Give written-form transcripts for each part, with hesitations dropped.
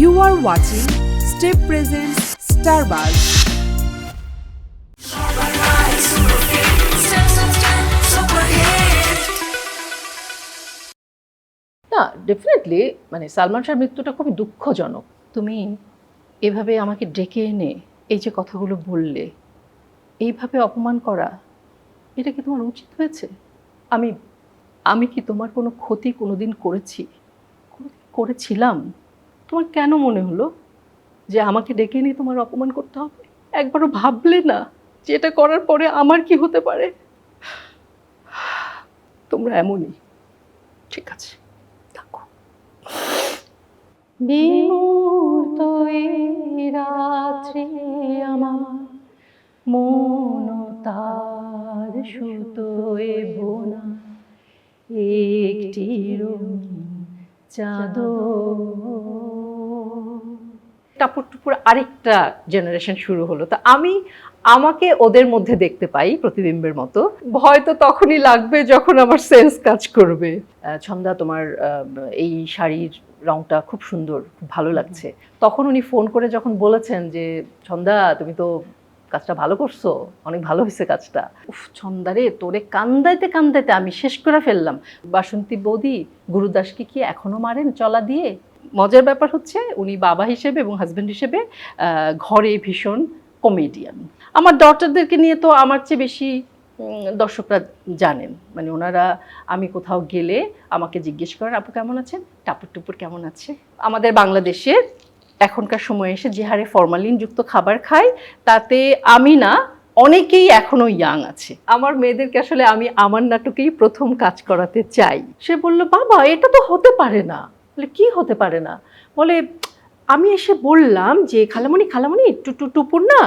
You are watching Step Presents Starbuzz. না, definitely মানে সালমান শাহর মৃত্যুটা খুবই দুঃখজনক। তুমি এভাবে আমাকে ডেকে এনে এই যে কথাগুলো বললে, এইভাবে অপমান করা, এটা কি তোমার উচিত হয়েছে? আমি আমি কি তোমার কোনো ক্ষতি কোনোদিন করেছি? কোনোদিন করেছিলাম? তোমার কেন মনে হলো যে আমাকে ডেকে এনে তোমার অপমান করতে হবে? একবারও ভাবলে না যে এটা করার পরে আমার কি হতে পারে? তোমরা এমনই। ঠিক আছে, থাকো। বিমূর্ত এই রাত্রি আমার মন তার সুতোয় বোনা একটি রঙিন চাদর। টাপুর টুপুর আরেকটা জেনারেশন শুরু হলো। তা আমাকে ওদের মধ্যে দেখতে পাই প্রতিবিম্বের মতো। ভয় তো তখনই লাগবে যখন আমার সেন্স কাজ করবে। ছন্দা, তোমার এই শাড়ির রংটা খুব সুন্দর, খুব ভালো লাগছে। তখন উনি ফোন করে যখন বলেছেন যে ছন্দা তুমি তো কাজটা ভালো করছো, অনেক ভালো হয়েছে কাজটা। উফ ছন্দারে, তোরে কান্দাইতে কান্দাইতে আমি শেষ করে ফেললাম। বাসন্তী বৌদি গুরুদাসকে কি এখনো মারেন চলা দিয়ে? মজার ব্যাপার হচ্ছে উনি বাবা হিসেবে এবং হাজব্যান্ড হিসেবে ঘরে ভীষণ কমেডিয়ান। আমার ডটারদেরকে নিয়ে তো আমার চেয়ে বেশি দর্শকরা জানেন। মানে ওনারা আমি কোথাও গেলে আমাকে জিজ্ঞেস করেন আপু কেমন আছেন, টাপুর টুপুর কেমন আছে। আমাদের বাংলাদেশের এখনকার সময়ে এসে যে হারে ফরমালিনযুক্ত খাবার খাই, তাতে আমি না অনেকেই এখনো ইয়াং আছে। আমার মেয়েদেরকে আসলে আমি আমার নাটকেই প্রথম কাজ করাতে চাই। সে বলল বাবা এটা তো হতে পারে না। বলে কি হতে পারে না? বলে আমি এসে বললাম যে খালামণি টুপুর না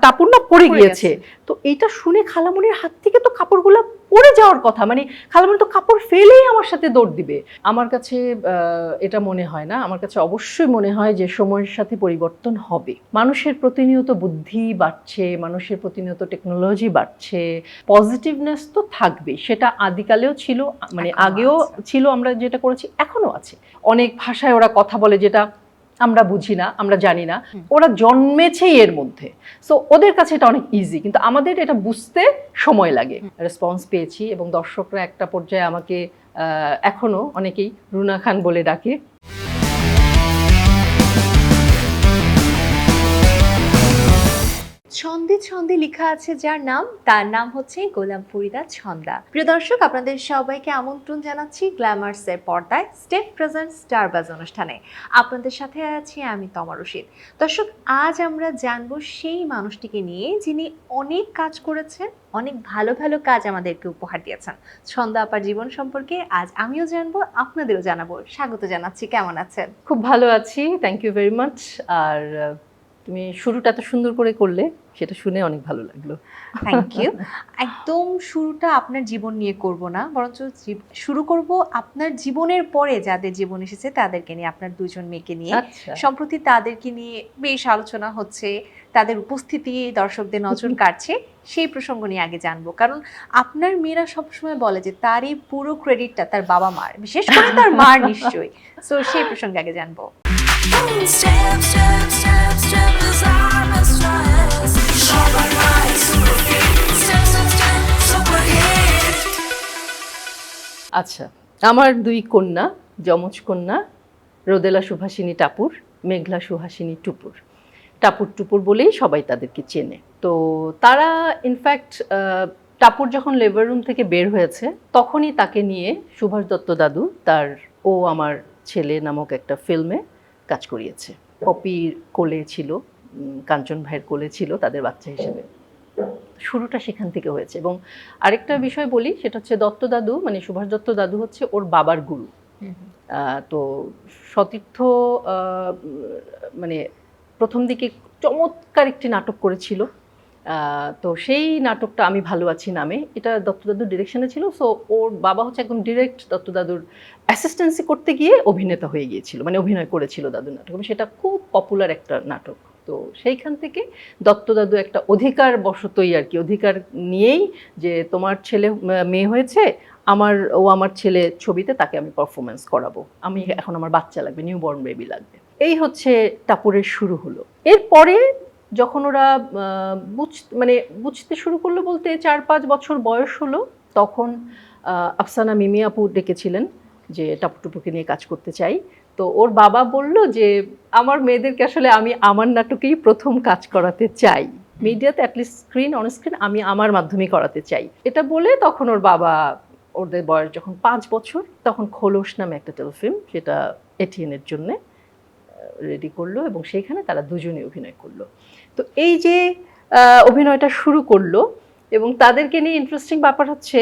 টাপুর না পড়ে গিয়েছে। তো এটা শুনে খালামণির হাত থেকে তো কাপড়গুলো পড়ে যাওয়ার কথা, মানে খালামণি তো কাপড় ফেলেই আমার সাথে দৌড় দিবে। আমার কাছে এটা মনে হয় না। আমার কাছে অবশ্যই মনে হয় যে সময়ের সাথে পরিবর্তন হবে। মানুষের প্রতিনিয়ত বুদ্ধি বাড়ছে, মানুষের প্রতিনিয়ত টেকনোলজি বাড়ছে, পজিটিভনেস তো থাকবে। সেটা আদিকালেও ছিল, মানে আগেও ছিল, আমরা যেটা করেছি এখনো আছে। অনেক ভাষায় ওরা কথা বলে যেটা আমরা বুঝি না, আমরা জানি না। ওরা জন্মেছেই এর মধ্যে, সো ওদের কাছে এটা অনেক ইজি, কিন্তু আমাদের এটা বুঝতে সময় লাগে। রেসপন্স পেয়েছি এবং দর্শকরা একটা পর্যায়ে আমাকে এখনো অনেকেই রুনা খান বলে ডাকে। ছন্দে ছন্দে লেখা আছে যার নাম, তার নাম হচ্ছে গোলাম ফরিদা ছন্দা। প্রিয় দর্শক, আপনাদের সবাইকে আমন্ত্রণ জানাচ্ছি গ্ল্যামার্সের পর্দায় স্টেপ প্রেজেন্ট স্টারবাজ অনুষ্ঠানে। আপনাদের সাথে আছি আমি তমা রশিদ। দর্শক, আজ আমরা জানবো সেই মানুষটিকে নিয়ে যিনি অনেক কাজ করেছেন, অনেক ভালো ভালো কাজ আমাদেরকে উপহার দিয়েছেন। ছন্দা আপার জীবন সম্পর্কে আজ আমিও জানবো, আপনাদেরও জানাবো। স্বাগত জানাচ্ছি, কেমন আছেন? খুব ভালো আছি, থ্যাংক ইউ ভেরি মাচ। আর তুমি শুরুটা এত সুন্দর করে করলে, সেটা শুনে অনেক ভালো লাগলো। Thank you. একদম শুরুটা আপনার জীবন নিয়ে করব না, বরঞ্চ শুরু করব আপনার জীবনের পরে যাদের জীবন এসেছে তাদেরকে নিয়ে, আপনার দুজন মেয়েকে নিয়ে। আচ্ছা। সম্প্রতি তাদেরকে নিয়ে বেশ আলোচনা হচ্ছে, তাদের উপস্থিতি দর্শকদের নজর কাড়ছে। সেই প্রসঙ্গ নিয়ে আগে জানবো, কারণ আপনার মেয়েরা সবসময় বলে যে তার এই পুরো ক্রেডিটটা তার বাবা মার, বিশেষ করে তার মার নিশ্চয়ই। সো সেই প্রসঙ্গে আগে জানবো। Step, step, step, step as I'm a stress. Shabba rise, super fit. Step, step, step, super hit. আচ্ছা, আমার দুই কন্যা, যমজ কন্যা, রোদেলা সুভাষিনী টাপুর, মেঘলা সুহাসিনী টুপুর। টাপুর টুপুর বলেই সবাই তাদেরকে চেনে। তো তারা ইনফ্যাক্ট টাপুর যখন লেবার রুম থেকে বের হয়েছে তখনই তাকে নিয়ে সুভাষ দত্ত দাদু তার ও আমার ছেলে নামক একটা ফিল্মে কাজ করিয়েছে। পপির কোলে ছিল, কাঞ্চন ভাইয়ের কোলে ছিল তাদের বাচ্চা হিসেবে। শুরুটা সেখান থেকে হয়েছে। এবং আরেকটা বিষয় বলি, সেটা হচ্ছে দত্ত দাদু, মানে সুভাষ দত্ত দাদু হচ্ছে ওর বাবার গুরু। তো সতীর্থ মানে প্রথম দিকে চমৎকার একটি নাটক করেছিল। তো সেই নাটকটা আমি ভালো আছি নামে, এটা দত্ত দাদুর ডিরেকশনে ছিল। সো ওর বাবা হচ্ছে একদম ডিরেক্ট দত্ত দাদুর অ্যাসিস্ট্যান্সি করতে গিয়ে অভিনেতা হয়ে গিয়েছিল, মানে অভিনয় করেছিল দাদুর নাটক, এবং সেটা খুব পপুলার একটা নাটক। তো সেইখান থেকে দত্ত দাদু একটা অধিকার বশতই আর কি, অধিকার নিয়েই যে তোমার ছেলে মেয়ে হয়েছে, আমার ছেলে ছবিতে তাকে আমি পারফরমেন্স করাবো, আমি এখন আমার বাচ্চা লাগবে, নিউবর্ন বেবি লাগবে। এই হচ্ছে টাপুরের শুরু হলো। এরপরে যখন ওরা বুঝতে শুরু করলো, বলতে 4-5 বছর বয়স হলো, তখন আফসানা মিমি আপু ডেকেছিলেন যে টাপু টুপুকে নিয়ে কাজ করতে চাই। তো ওর বাবা বলল যে আমার মেয়েদেরকে আসলে আমি আমার নাটকেই প্রথম কাজ করাতে চাই, মিডিয়াতে অ্যাটলিস্ট অন স্ক্রিন আমি আমার মাধ্যমে করাতে চাই। এটা বলে তখন ওর বাবা, ওদের বয়স যখন 5 বছর, তখন খোলস নামে একটা টেলিফিল্ম, সেটা এটিএনের জন্যে রেডি করলো এবং সেইখানে তারা দুজনে অভিনয় করলো। তো এই যে অভিনয়টা শুরু করলো, এবং তাদেরকে নিয়ে ইন্টারেস্টিং ব্যাপার হচ্ছে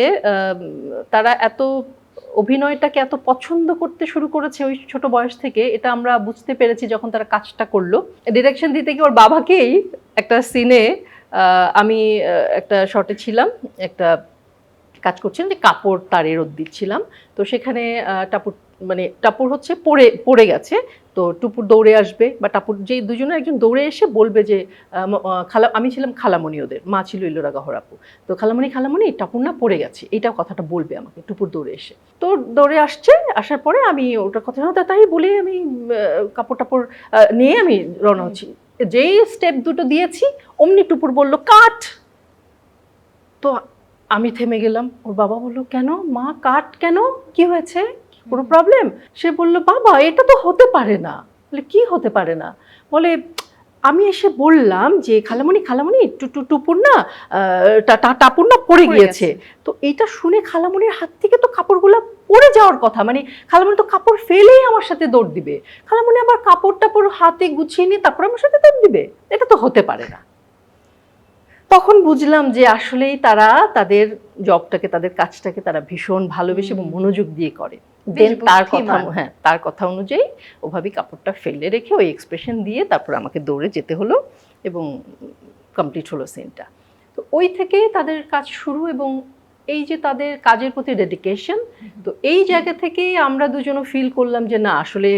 তারা অভিনয়টাকে এত পছন্দ করতে শুরু করেছে ওই ছোট বয়স থেকে, এটা আমরা বুঝতে পেরেছি যখন তারা কাজটা করলো। ডিরেকশন দিতে গিয়ে ওর বাবাকেই একটা সিনে, আমি একটা শর্টে ছিলাম, একটা কাজ করছিলাম যে কাপড় তারে রোদ দিচ্ছিলাম, তো সেখানে টাপুর হচ্ছে পড়ে গেছে, তো টুপুর দৌড়ে আসবে, বা টাপুর যে দুজনে একজন দৌড়ে এসে বলবে যে আমি ছিলাম খালামণি, ওদের মা ছিল ইলোরা গহর আপু, তো খালামণি টাপুর না পড়ে গেছে, এইটা কথাটা বলবে আমাকে টুপুর দৌড়ে এসে। তো দৌড়ে আসার পরে আমি ওটার কথা তাই বলে আমি কাপড় টাপড় নিয়ে আমি রওনা হচ্ছি। যেই স্টেপ দুটো দিয়েছি অমনি টুপুর বলল কাট। তো আমি থেমে গেলাম। ওর বাবা বললো কেন মা, কাট কেন, কি হয়েছে, কোনো প্রবলেম? সে বললো বাবা এটা তো হতে পারে না। বলে কি হতে পারে না? বলে আমি এসে বললাম যে খালামণি টুপুর না টাপুর না পড়ে গিয়েছে। তো এটা শুনে খালামণির হাত থেকে তো কাপড়গুলো পড়ে যাওয়ার কথা, মানে খালামণি তো কাপড় ফেলেই আমার সাথে দৌড় দিবে, খালামণি আবার কাপড় টাপড় হাতে গুছিয়ে নিয়ে তারপর আমার সাথে দৌড় দিবে, এটা তো হতে পারে না। তখন বুঝলাম যে আসলেই তারা তাদের জবটাকে, তাদের কাজটাকে তারা ভীষণ ভালোবেসে এবং মনোযোগ দিয়ে করে। দেন তার কথা অনুযায়ী ওভাবেই কাপড়টা ফেলে রেখে ওই এক্সপ্রেশন দিয়ে তারপর আমাকে দৌড়ে যেতে হলো এবং কমপ্লিট হলো সিনটা। তো ওই থেকে তাদের কাজ শুরু, এবং এই যে তাদের কাজের প্রতি ডেডিকেশন, তো এই জায়গা থেকে আমরা দুজনও ফিল করলাম যে না আসলে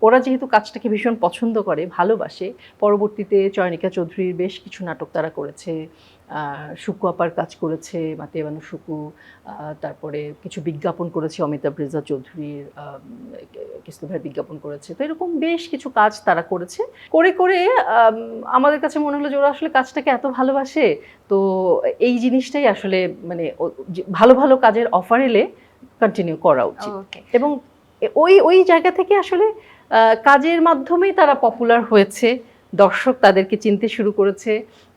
ওরা যেহেতু কাজটাকে ভীষণ পছন্দ করে, ভালোবাসে। পরবর্তীতে চয়নিকা চৌধুরীর বেশ কিছু নাটক তারা করেছে, শুকু আপার কাজ করেছে, মাতিয়াবানু শুকু, তারপরে কিছু বিজ্ঞাপন করেছে, অমিতাভ রেজা চৌধুরীর কিস্তু ভাইয়ের বিজ্ঞাপন করেছে। তো এরকম বেশ কিছু কাজ তারা করেছে। করে আমাদের কাছে মনে হলো যে ওরা আসলে কাজটাকে এত ভালোবাসে, তো এই জিনিসটাই আসলে মানে ভালো ভালো কাজের অফার এলে কন্টিনিউ করা উচিত। এবং ওই জায়গা থেকে আসলে কাজের মাধ্যমেই তারা পপুলার হয়েছে, দর্শক তাদেরকে চিনতে শুরু করেছে,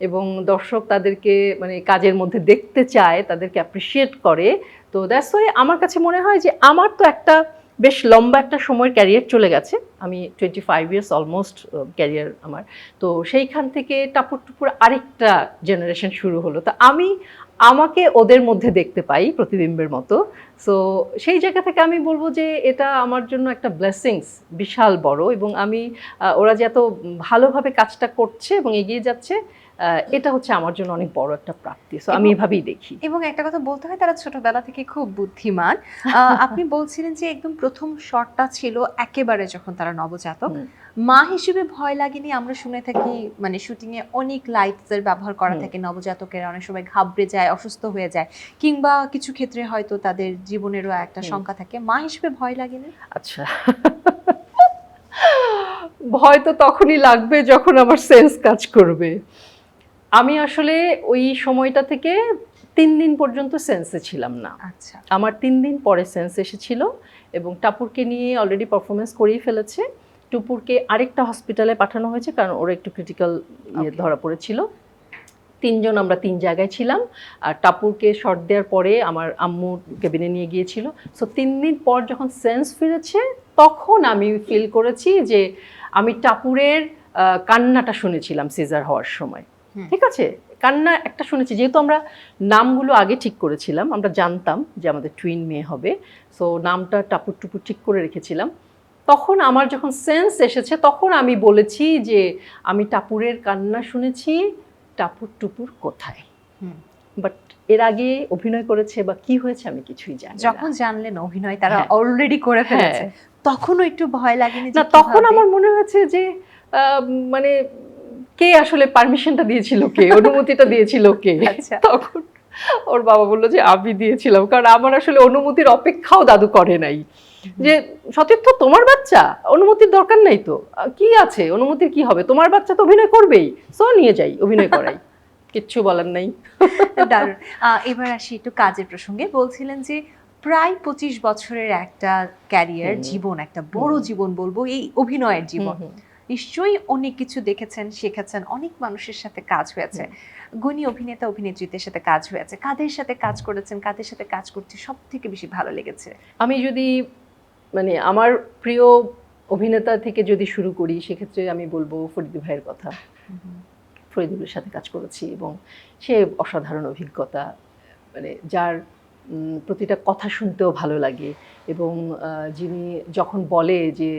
এবং দর্শক তাদেরকে মানে কাজের মধ্যে দেখতে চায়, তাদেরকে অ্যাপ্রিসিয়েট করে। তো দ্যাটস ওয়াই আমার কাছে মনে হয় যে আমার তো একটা বেশ লম্বা একটা সময়ের ক্যারিয়ার চলে গেছে, আমি 25 ইয়ার্স অলমোস্ট ক্যারিয়ার আমার। তো সেইখান থেকে টাপুর টুপুর আরেকটা জেনারেশন শুরু হলো, তো আমাকে ওদের মধ্যে দেখতে পাই প্রতিবিম্বের মতো। সো সেই জায়গা থেকে আমি বলবো যে এটা আমার জন্য একটা ব্লেসিংস বিশাল বড়, এবং আমি ওরা যে এত ভালোভাবে কাজটা করছে এবং এগিয়ে যাচ্ছে, এটা হচ্ছে আমার জন্য অনেক বড় একটা প্রাপ্তি। সো আমি এভাবেই দেখি। এবং একটা কথা বলতে হয়, তারা ছোটবেলা থেকে খুব বুদ্ধিমান। আপনি বলছিলেন যে একদম প্রথম শটটা ছিল একেবারে যখন তারা নবজাতক, মা হিসেবে ভয় লাগেনি? আমরা শুনে থাকি মানে শুটিং এ অনেক লাইটসের ব্যবহার করা থাকে, নবজাতকের অনেক সময় ঘাবড়ে যায়, অসুস্থ হয়ে যায়, কিংবা কিছু ক্ষেত্রে হয়তো তাদের জীবনেরও একটা শঙ্কা থাকে, মা হিসেবে ভয় লাগেনি? আচ্ছা, ভয় তো তখনই লাগবে যখন আমার সেন্স কাজ করবে। আমি আসলে ওই সময়টা থেকে 3 দিন পর্যন্ত সেন্সে ছিলাম না। আচ্ছা, আমার 3 দিন পরে সেন্স এসেছিল, এবং টাপুরকে নিয়ে অলরেডি পারফরমেন্স করেই ফেলেছে। টুপুরকে আরেকটা হসপিটালে পাঠানো হয়েছে কারণ ওরা একটু ক্রিটিক্যাল ধরা পড়েছিল। 3 জন আমরা 3 জায়গায় ছিলাম, আর টাপুরকে শর্ট দেওয়ার পরে আমার আম্মু কেবিনে নিয়ে গিয়েছিল। সো 3 দিন পর যখন সেন্স ফিরেছে, তখন আমি ফিল করেছি যে আমি টাপুরের কান্নাটা শুনেছিলাম সিজার হওয়ার সময়। ঠিক আছে, কান্না একটা শুনেছি, যেহেতু আমরা নামগুলো আগে ঠিক করেছিলাম, আমরা জানতাম যে আমাদের টুইন মেয়ে হবে, সো নামটা টাপুর টুপুর ঠিক করে রেখেছিলাম। তখন আমার যখন সেন্স এসেছে, তখন আমি বলেছি যে আমি টাপুরের কান্না শুনেছি, টাপুর টুপুর কোথায়। বাট এর আগে অভিনয় করেছে বা কি হয়েছে আমি কিছুই জানি না। যখন জানলেন অভিনয় তারা অলরেডি করে ফেলেছে, তখনও একটু ভয় লাগেনি? না, তখন আমার মনে হয়েছে যে মানে কে আসলে পারমিশনটা দিয়েছিল, কে অনুমতিটা দিয়েছিল কে। তখন ওর বাবা বললো যে আমি দিয়েছিলাম, কারণ আমার আসলে অনুমতির অপেক্ষাও দাদু করে নাই, যে সতীর্থ তোমার বাচ্চা, অনুমতির দরকার নাই তো, কি আছে অনুমতির, কি হবে, তোমার বাচ্চা তো অভিনয় করবেই, সো নিয়ে যাই অভিনয় করাই, কিচ্ছু বলার নাই। দারুণ। এবার আসি একটু কাজের প্রসঙ্গে। বলছিলেন যে প্রায় 25 বছরের একটা ক্যারিয়ার, জীবন, একটা বড় জীবন বলবো, এই অভিনয়ের জীবন। নিশ্চয়ই অনেক কিছু দেখেছেন, শিখেছেন, অনেক মানুষের সাথে কাজ হয়েছে, গুণী অভিনেতা অভিনেত্রীদের সাথে কাজ হয়েছে। কাদের সাথে কাজ করেছেন, কাদের সাথে কাজ করতে সব থেকে বেশি ভালো লেগেছে? আমি যদি মানে আমার প্রিয় অভিনেতা থেকে যদি শুরু করি, সেক্ষেত্রে আমি বলবো ফরিদি ভাইয়ের কথা। ফরিদি ভাইয়ের সাথে কাজ করেছি এবং সে অসাধারণ অভিজ্ঞতা, মানে যার প্রতিটা কথা শুনতেও ভালো লাগে, এবং যিনি যখন বলে যে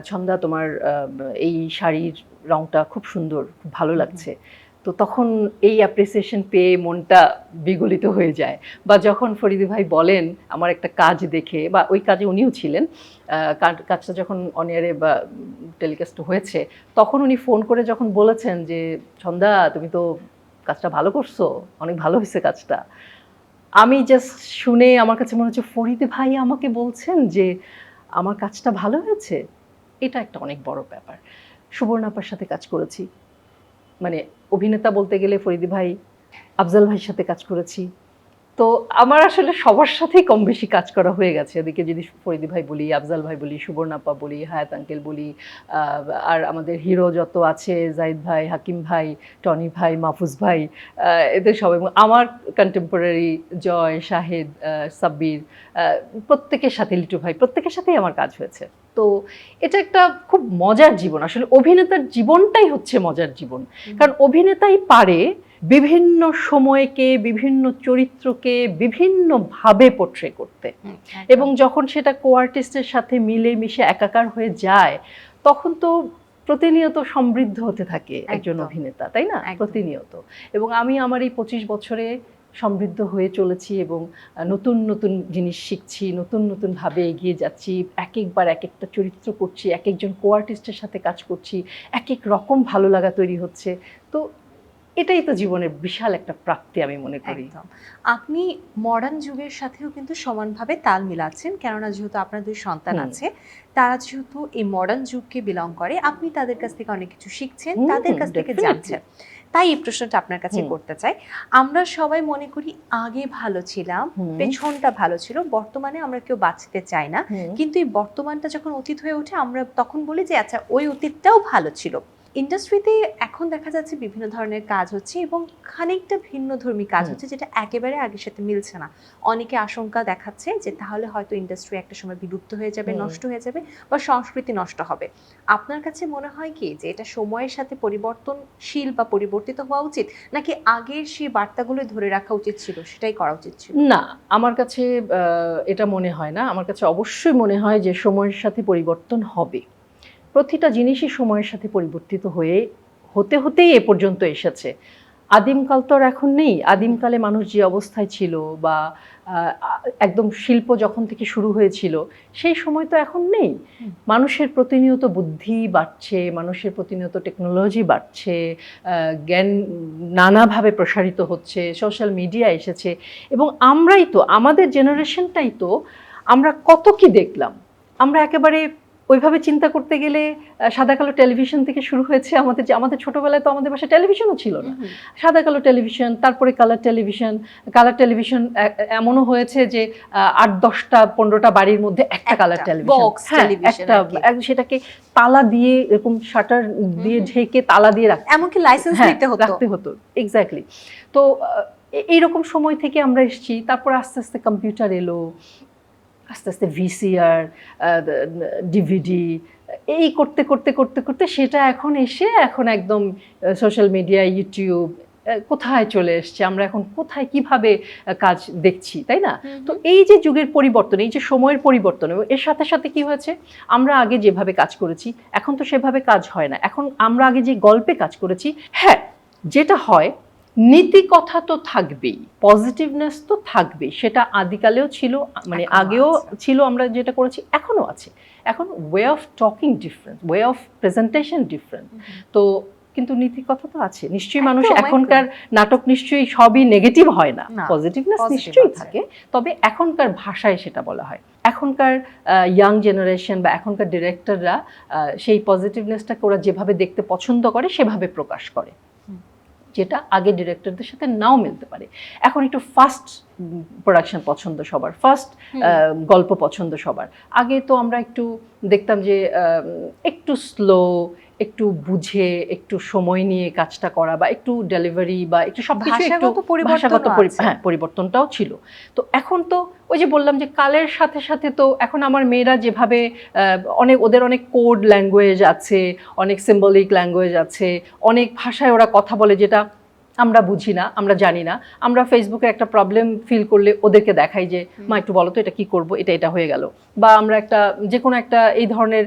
ছন্দা তোমার এই শাড়ির রংটা খুব সুন্দর, খুব ভালো লাগছে, তো তখন এই অ্যাপ্রিসিয়েশন পেয়ে মনটা বিগলিত হয়ে যায়। বা যখন ফরিদি ভাই বলেন আমার একটা কাজ দেখে, বা ওই কাজে উনিও ছিলেন, কাজটা যখন অনিয়ারে বা টেলিকাস্ট হয়েছে, তখন উনি ফোন করে যখন বলেছেন যে ছন্দা তুমি তো কাজটা ভালো করছো, অনেক ভালো হয়েছে কাজটা, আমি জাস্ট শুনে আমার কাছে মনে হচ্ছে ফরিদি ভাই আমাকে বলছেন যে আমার কাজটা ভালো হয়েছে। এটা একটা অনেক বড় ব্যাপার। সুবর্ণাপার সাথে কাজ করেছি, মানে অভিনেতা বলতে গেলে ফরিদি ভাই, আফজাল ভাইয়ের সাথে কাজ করেছি, তো আমার আসলে সবার সাথেই কম বেশি কাজ করা হয়ে গেছে। এদিকে যদি ফরিদি ভাই বলি, আফজাল ভাই বলি, সুবর্ণাপা বলি, হায়াত আঙ্কেল বলি, আর আমাদের হিরো যত আছে, জাহিদ ভাই, হাকিম ভাই, টনি ভাই, মাহফুজ ভাই, এদের সবাই, আমার কন্টেম্পোরারি জয়, শাহেদ, সাব্বির, প্রত্যেকের সাথে, লিটু ভাই, প্রত্যেকের সাথেই আমার কাজ হয়েছে। তো এটা একটা খুব মজার জীবন, আসলে অভিনেতার জীবনটাই হচ্ছে মজার জীবন, কারণ অভিনেতাই পারে বিভিন্ন সময়কে, বিভিন্ন চরিত্রকে বিভিন্নভাবে পোট্রে করতে, এবং যখন সেটা কো আর্টিস্টের সাথে মিলে মিশে একাকার হয়ে যায়, তখন তো প্রতিনিয়ত সমৃদ্ধ হতে থাকে একজন অভিনেতা, তাই না? প্রতিনিয়ত। এবং আমি আমার এই 25 বছরে সমৃদ্ধ হয়ে চলেছি, এবং নতুন নতুন জিনিস শিখছি, নতুন নতুন ভাবে এগিয়ে যাচ্ছি, এক একবার এক একটা চরিত্র করছি, এক একজন কো আর্টিস্টের সাথে কাজ করছি, এক এক রকম ভালো লাগা তৈরি হচ্ছে। তো এটাই তো জীবনের বিশাল একটা প্রাপ্তি আমি মনে করি। আপনি মডার্ন যুগের সাথেও কিন্তু সমানভাবে তাল মিলাচ্ছেন, কেননা যেহেতু আপনার 2 সন্তান আছে, তারা যেহেতু এই মডার্ন যুগকে বিলং করে, আপনি তাদের কাছ থেকে অনেক কিছু শিখছেন, তাদের কাছ থেকে জানছেন। তাই এই প্রশ্নটা আপনার কাছে করতে চাই। আমরা সবাই মনে করি আগে ভালো ছিলাম, পেছনটা ভালো ছিল, বর্তমানে আমরা কেউ বাঁচতে চাই না, কিন্তু এই বর্তমানটা যখন অতীত হয়ে ওঠে, আমরা তখন বলি যে আচ্ছা ওই অতীতটাও ভালো ছিল। ইন্ডাস্ট্রিতে এখন দেখা যাচ্ছে বিভিন্ন ধরনের কাজ হচ্ছে, এবং খানিকটা ভিন্নধর্মী কাজ হচ্ছে, যেটা একেবারে আগের সাথে মিলছে না। অনেকে আশঙ্কা দেখাচ্ছে যে তাহলে হয়তো ইন্ডাস্ট্রি একটা সময় বিলুপ্ত হয়ে যাবে, নষ্ট হয়ে যাবে, বা সংস্কৃতি নষ্ট হবে। আপনার কাছে মনে হয় কি যে এটা সময়ের সাথে পরিবর্তনশীল বা পরিবর্তিত হওয়া উচিত, নাকি আগের সেই বার্তাগুলো ধরে রাখা উচিত ছিল, সেটাই করা উচিত ছিল? না, আমার কাছে এটা মনে হয় না। আমার কাছে অবশ্যই মনে হয় যে সময়ের সাথে পরিবর্তন হবে। প্রতিটা জিনিসই সময়ের সাথে পরিবর্তিত হতে হতেই এ পর্যন্ত এসেছে। আদিমকাল তো আর এখন নেই। আদিমকালে মানুষ যে অবস্থায় ছিল, বা একদম শিল্প যখন থেকে শুরু হয়েছিল, সেই সময় তো এখন নেই। মানুষের প্রতিনিয়ত বুদ্ধি বাড়ছে, মানুষের প্রতিনিয়ত টেকনোলজি বাড়ছে, জ্ঞান নানাভাবে প্রসারিত হচ্ছে, সোশ্যাল মিডিয়া এসেছে, এবং আমরাই তো, আমাদের জেনারেশনটাই তো, আমরা কত কি দেখলাম। আমরা একেবারে ওইভাবে চিন্তা করতে গেলে সাদা কালো টেলিভিশন থেকে শুরু হয়েছে। আমাদের ছোটবেলায় তো আমাদের বাসায় টেলিভিশনও ছিল না। সাদা কালো টেলিভিশন, তারপরে কালার টেলিভিশন এমনও হয়েছে যে 8-10টা 15টা বাড়ির মধ্যে একটা কালার টেলিভিশন, সেটাকে তালা দিয়ে, এরকম শাটার দিয়ে ঢেকে তালা দিয়ে এমনকি লাইসেন্স রাখতে হতো। এক্স্যাক্টলি। তো এইরকম সময় থেকে আমরা এসেছি। তারপর আস্তে আস্তে কম্পিউটার এলো, আস্তে আস্তে ভিসিআর, ডিভিডি, এই করতে করতে করতে করতে সেটা এখন একদম সোশ্যাল মিডিয়া, ইউটিউব, কোথায় চলে এসছে। আমরা এখন কোথায় কিভাবে কাজ দেখছি, তাই না? তো এই যে যুগের পরিবর্তন, এই যে সময়ের পরিবর্তন, এবং এর সাথে সাথে কি হয়েছে, আমরা আগে যেভাবে কাজ করেছি এখন তো সেভাবে কাজ হয় না। এখন আমরা আগে যে গল্পে কাজ করেছি, হ্যাঁ, যেটা হয়, নীতি কথা তো থাকবেই, পজিটিভনেস তো থাকবেই, সেটা আদিকালেও ছিল, মানে আগেও ছিল, আমরা যেটা করেছি এখনো আছে। এখন way of talking different, way of presentation different. তো কিন্তু নীতি কথা তো আছে নিশ্চয়ই। মানুষ একদম, এখনকার নাটক নিশ্চয়ই সবই নেগেটিভ হয় না, না, পজিটিভনেস positive নিশ্চয়ই আছে। থাকে, তবে এখনকার ভাষায় সেটা বলা হয়। এখনকার ইয়াং জেনারেশন বা এখনকার ডিরেক্টররা সেই পজিটিভনেসটাকে ওরা যেভাবে দেখতে পছন্দ করে সেভাবে প্রকাশ করে, যেটা আগে ডিরেক্টরদের সাথে নাও মিলতে পারে। এখন একটু ফাস্ট প্রোডাকশন পছন্দ সবার, ফাস্ট গল্প পছন্দ সবার। আগে তো আমরা একটু দেখতাম যে একটু স্লো, একটু বুঝে, একটু সময় নিয়ে কাজটা করা, বা একটু ডেলিভারি বা একটু সবকিছু একটু ভাষাগত পরিবর্তনও আছে। হ্যাঁ পরিবর্তনটাও ছিল। তো এখন তো ওই যে বললাম যে কালের সাথে সাথে তো এখন আমার মেয়েরা যেভাবে ওদের অনেক কোড ল্যাঙ্গুয়েজ আছে, অনেক সিম্বলিক ল্যাঙ্গুয়েজ আছে, অনেক ভাষায় ওরা কথা বলে যেটা আমরা বুঝি না, আমরা জানি না। আমরা ফেসবুকে একটা প্রবলেম ফিল করলে ওদেরকে দেখাই যে মা একটু বলো তো এটা কি করব, এটা হয়ে গেল। বা আমরা একটা যে কোনো একটা এই ধরনের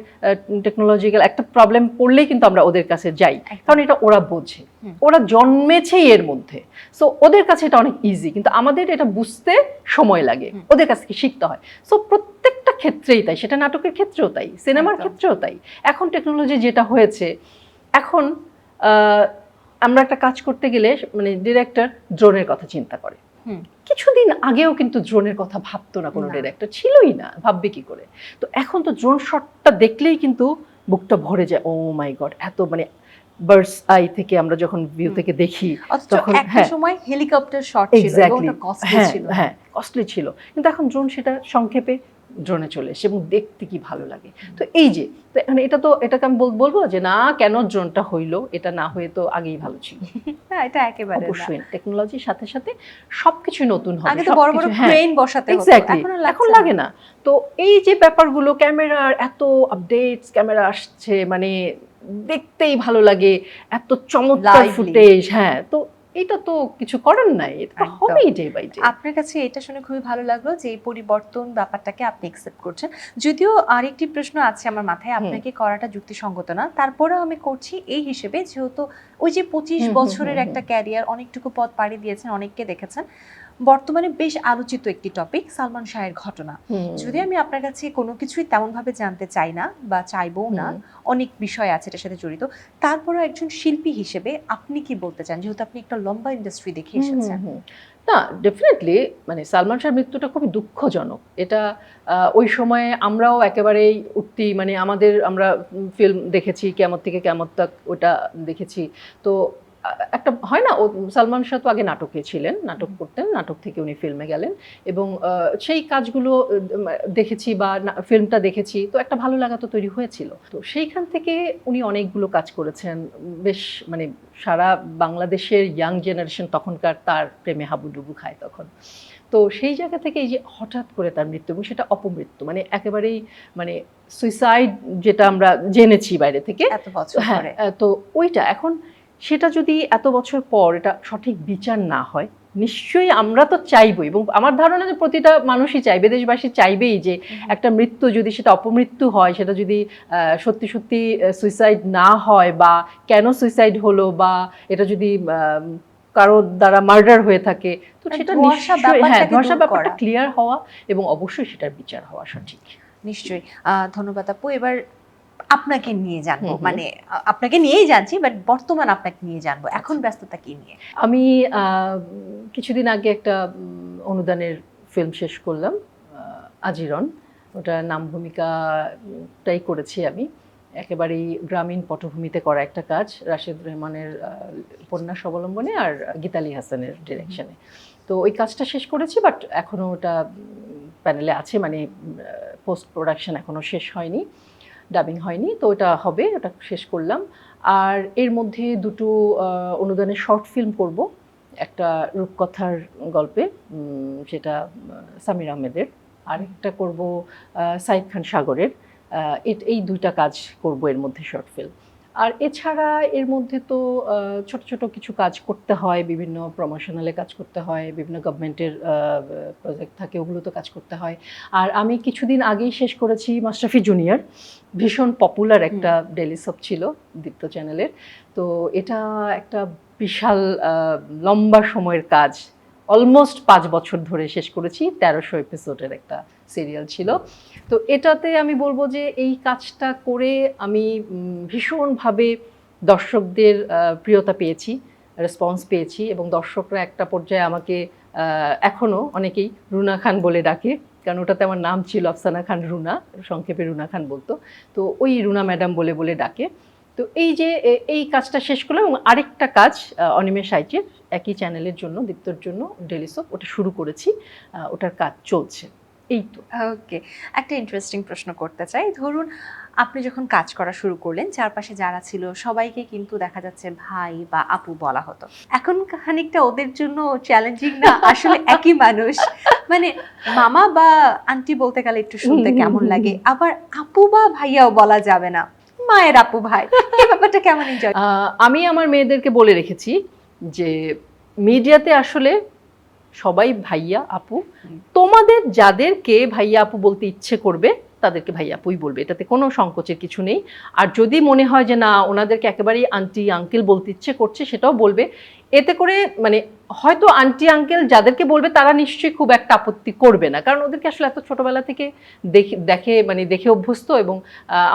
টেকনোলজিক্যাল একটা প্রবলেম পড়লেই কিন্তু আমরা ওদের কাছে যাই, কারণ এটা ওরা বোঝে, ওরা জন্মেছেই এর মধ্যে। সো ওদের কাছে এটা অনেক ইজি, কিন্তু আমাদের এটা বুঝতে সময় লাগে, ওদের কাছ থেকে শিখতে হয়। সো প্রত্যেকটা ক্ষেত্রেই তাই, সেটা নাটকের ক্ষেত্রেও তাই, সিনেমার ক্ষেত্রেও তাই। এখন টেকনোলজি যেটা হয়েছে, এখন আমরা একটা কাজ করতে গেলে মানে ডিরেক্টর ড্রোনের কথা চিন্তা করে। কিছুদিন আগেও কিন্তু ড্রোনের কথা ভাবতো না কোনো ডিরেক্টর, ছিলই না, ভাববে কি করে। তো এখন তো ড্রোন শটটা দেখলেই কিন্তু বুকটা ভরে যায়, ও মাই গড, এত মানে বার্ডস আই থেকে আমরা যখন ভিউ থেকে দেখি তখন একটা সময় হেলিকপ্টার শট ছিল এবং ওটা কস্টলি ছিল। হ্যাঁ কস্টলি ছিল, কিন্তু এখন ড্রোন সেটা সংক্ষেপে ড্রোনে চলে এসে এবং দেখতে কি ভালো লাগে। তো এই যে মানে এটাকে আমি বলবো যে না কেন ড্রোনটা হইলো, এটা না হয়ে তো আগেই ভালো ছিল। না এটা একেবারে অবশ্যই টেকনোলজির সাথে সাথে সবকিছু নতুন হবে। আগে তো বড় বড় ক্রেন বসাতে হতো, এখন লাগে না। তো এই যে ব্যাপারগুলো, ক্যামেরার এত আপডেটস, ক্যামেরা আসছে মানে দেখতেই ভালো লাগে, এত চমৎকার ফুটেজ। হ্যাঁ, তো এটা তো কিছু করার নাই, এটা হবেই ডে বাই ডে। আপনার কাছে এটা শুনে খুবই ভালো লাগলো যে এই পরিবর্তন ব্যাপারটাকে আপনি অ্যাকসেপ্ট করছেন। যদিও আরেকটি প্রশ্ন আছে আমার মাথায়, আপনাকে করাটা যুক্তিসঙ্গত না, তারপরেও আমি করছি এই হিসেবে, যেহেতু ওই যে 25 বছরের একটা ক্যারিয়ার, অনেকটুকু পথ পাড়ি দিয়েছেন, অনেককে দেখেছেন। বর্তমানে বেশ আলোচিত একটি টপিক সালমান শাহের ঘটনা। যদি আমি আপনার কাছে কোনো কিছুই তেমন ভাবে জানতে চাই না বা চাইবো না, অনেক বিষয় আছে এটার সাথে জড়িত, তারপরেও একজন শিল্পী হিসেবে আপনি কি বলতে চান, যেহেতু আপনি একটা লম্বা ইন্ডাস্ট্রি দেখে এসেছেন? না ডেফিনেটলি মানে সালমান শাহের মৃত্যুটা খুবই দুঃখজনক। এটা ওই সময়ে আমরাও একেবারেই উঠতি, মানে আমরা ফিল্ম দেখেছি কিয়ামত থেকে কিয়ামত তাক, ওটা দেখেছি। তো একটা হয় না, ও সালমান শাহ তো আগে নাটকে ছিলেন, নাটক করতেন, নাটক থেকে উনি ফিল্মে গেলেন এবং সেই কাজগুলো দেখেছি বা ফিল্মটা দেখেছি, তো একটা ভালো লাগা তো তৈরি হয়েছিল। তো সেইখান থেকে উনি অনেকগুলো কাজ করেছেন, বেশ মানে সারা বাংলাদেশের ইয়াং জেনারেশন তখনকার তার প্রেমে হাবুডুবু খায় তখন। তো সেই জায়গা থেকে এই যে হঠাৎ করে তার মৃত্যু, এবং সেটা অপমৃত্যু, মানে একেবারেই মানে সুইসাইড যেটা আমরা জেনেছি বাইরে থেকে, হ্যাঁ, তো ওইটা এখন সেটা যদি এত বছর পর এটা সঠিক বিচার না হয়, নিশ্চয়ই আমরা তো চাইবই, এবং আমার ধারণা যে প্রতিটা মানুষই চাইবে, দেশবাসী চাইবেই যে একটা মৃত্যু যদি সেটা অপমৃত্যু হয়, সেটা যদি সত্যি সত্যি সুইসাইড না হয়, বা কেন সুইসাইড হলো, বা এটা যদি কারো দ্বারা মার্ডার হয়ে থাকে, তো সেটা নিশ্চয়ই ধর্ষা ব্যাপারটা ক্লিয়ার হওয়া এবং অবশ্যই সেটার বিচার হওয়া সঠিক। নিশ্চয়ই। ধন্যবাদ আপু। এবার আপনাকে নিয়ে জানবো, মানে আপনাকে নিয়েই জানছি, বাট বর্তমান আপনাকে নিয়ে জানবো, এখন ব্যস্ততা কি নিয়ে? আমি কিছুদিন আগে একটা অনুদানের ফিল্ম শেষ করলাম, আজিরন, ওটা নাম ভূমিকাটাই করেছি আমি। একেবারেই গ্রামীণ পটভূমিতে করা একটা কাজ, রাশেদ রহমানের উপন্যাস অবলম্বনে আর গীতালি হাসানের ডিরেকশনে। তো ওই কাজটা শেষ করেছি, বাট এখনও ওটা প্যানেলে আছে, মানে পোস্ট প্রোডাকশন এখনও শেষ হয়নি, ডাবিং হয়নি, তো ওটা হবে, ওটা শেষ করলাম। আর এর মধ্যে দুটো অনুদানের শর্ট ফিল্ম করব, একটা রূপকথার গল্পে, সেটা সামির আহমেদের, আরেকটা করব সাইদ খান সাগরের। এই দুইটা কাজ করব এর মধ্যে, শর্ট ফিল্ম। আর এছাড়া এর মধ্যে তো ছোট ছোট কিছু কাজ করতে হয়, বিভিন্ন প্রমোশনালে কাজ করতে হয়, বিভিন্ন গভর্নমেন্টের প্রজেক্ট থাকে, ওগুলো তো কাজ করতে হয়। আর আমি কিছুদিন আগেই শেষ করেছি মাশরাফি জুনিয়র, ভীষণ পপুলার একটা ডেইলি সপ ছিল দীপ্ত চ্যানেলের। তো এটা একটা বিশাল লম্বা সময়ের কাজ, অলমোস্ট 5 বছর ধরে শেষ করেছি, 1300 এপিসোডের একটা সিরিয়াল ছিল। তো এটাতে আমি বলবো যে এই কাজটা করে আমি ভীষণভাবে দর্শকদের প্রিয়তা পেয়েছি, রেসপন্স পেয়েছি, এবং দর্শকরা একটা পর্যায়ে আমাকে এখনো অনেকেই রুনা খান বলে ডাকে, কারণ ওটাতে আমার নাম ছিল আফসানা খান রুনা, সংক্ষেপে রুনা খান বলতো, তো ওই রুনা ম্যাডাম বলে বলে ডাকে। তো এই যে এই কাজটা শেষ করলাম, এবং আরেকটা কাজ অনিমেষ আইচের একই চ্যানেলের জন্য, দীপ্তর জন্য, ডেলি সোপ, ওটা শুরু করেছি, ওটার কাজ চলছে, এই তো। ওকে, একটা ইন্টারেস্টিং প্রশ্ন করতে চাই। ধরুন আপনি যখন কাজ করা শুরু করলেন, চারপাশে যারা ছিল সবাইকে কিন্তু দেখা যাচ্ছে ভাই বা আপু বলা হতো। এখন খানিকটা ওদের জন্য চ্যালেঞ্জিং না? আসলে একই মানুষ, মানে মামা বা আন্টি বলতে গেলে একটু শুনতে কেমন লাগে, আবার আপু বা ভাইয়াও বলা যাবে না, মায়ের আপু ভাই, এই ব্যাপারটা কেমন এনজয়? আমি আমার মেয়েদেরকে বলে রেখেছি যে মিডিয়াতে আসলে সবাই ভাইয়া আপু, তোমাদের যাদেরকে ভাইয়া আপু বলতে ইচ্ছে করবে তাদেরকে ভাইয়া আপুই বলবে, এটাতে কোনো সংকোচের কিছু নেই। আর যদি মনে হয় যে না, ওনাদেরকে একেবারেই আন্টি আঙ্কেল বলতে ইচ্ছে করছে, সেটাও বলবে। এতে করে মানে হয়তো আন্টি আঙ্কেল যাদেরকে বলবে তারা নিশ্চয়ই খুব একটা আপত্তি করবে না, কারণ ওদেরকে আসলে এত ছোটবেলা থেকে দেখে অভ্যস্ত, এবং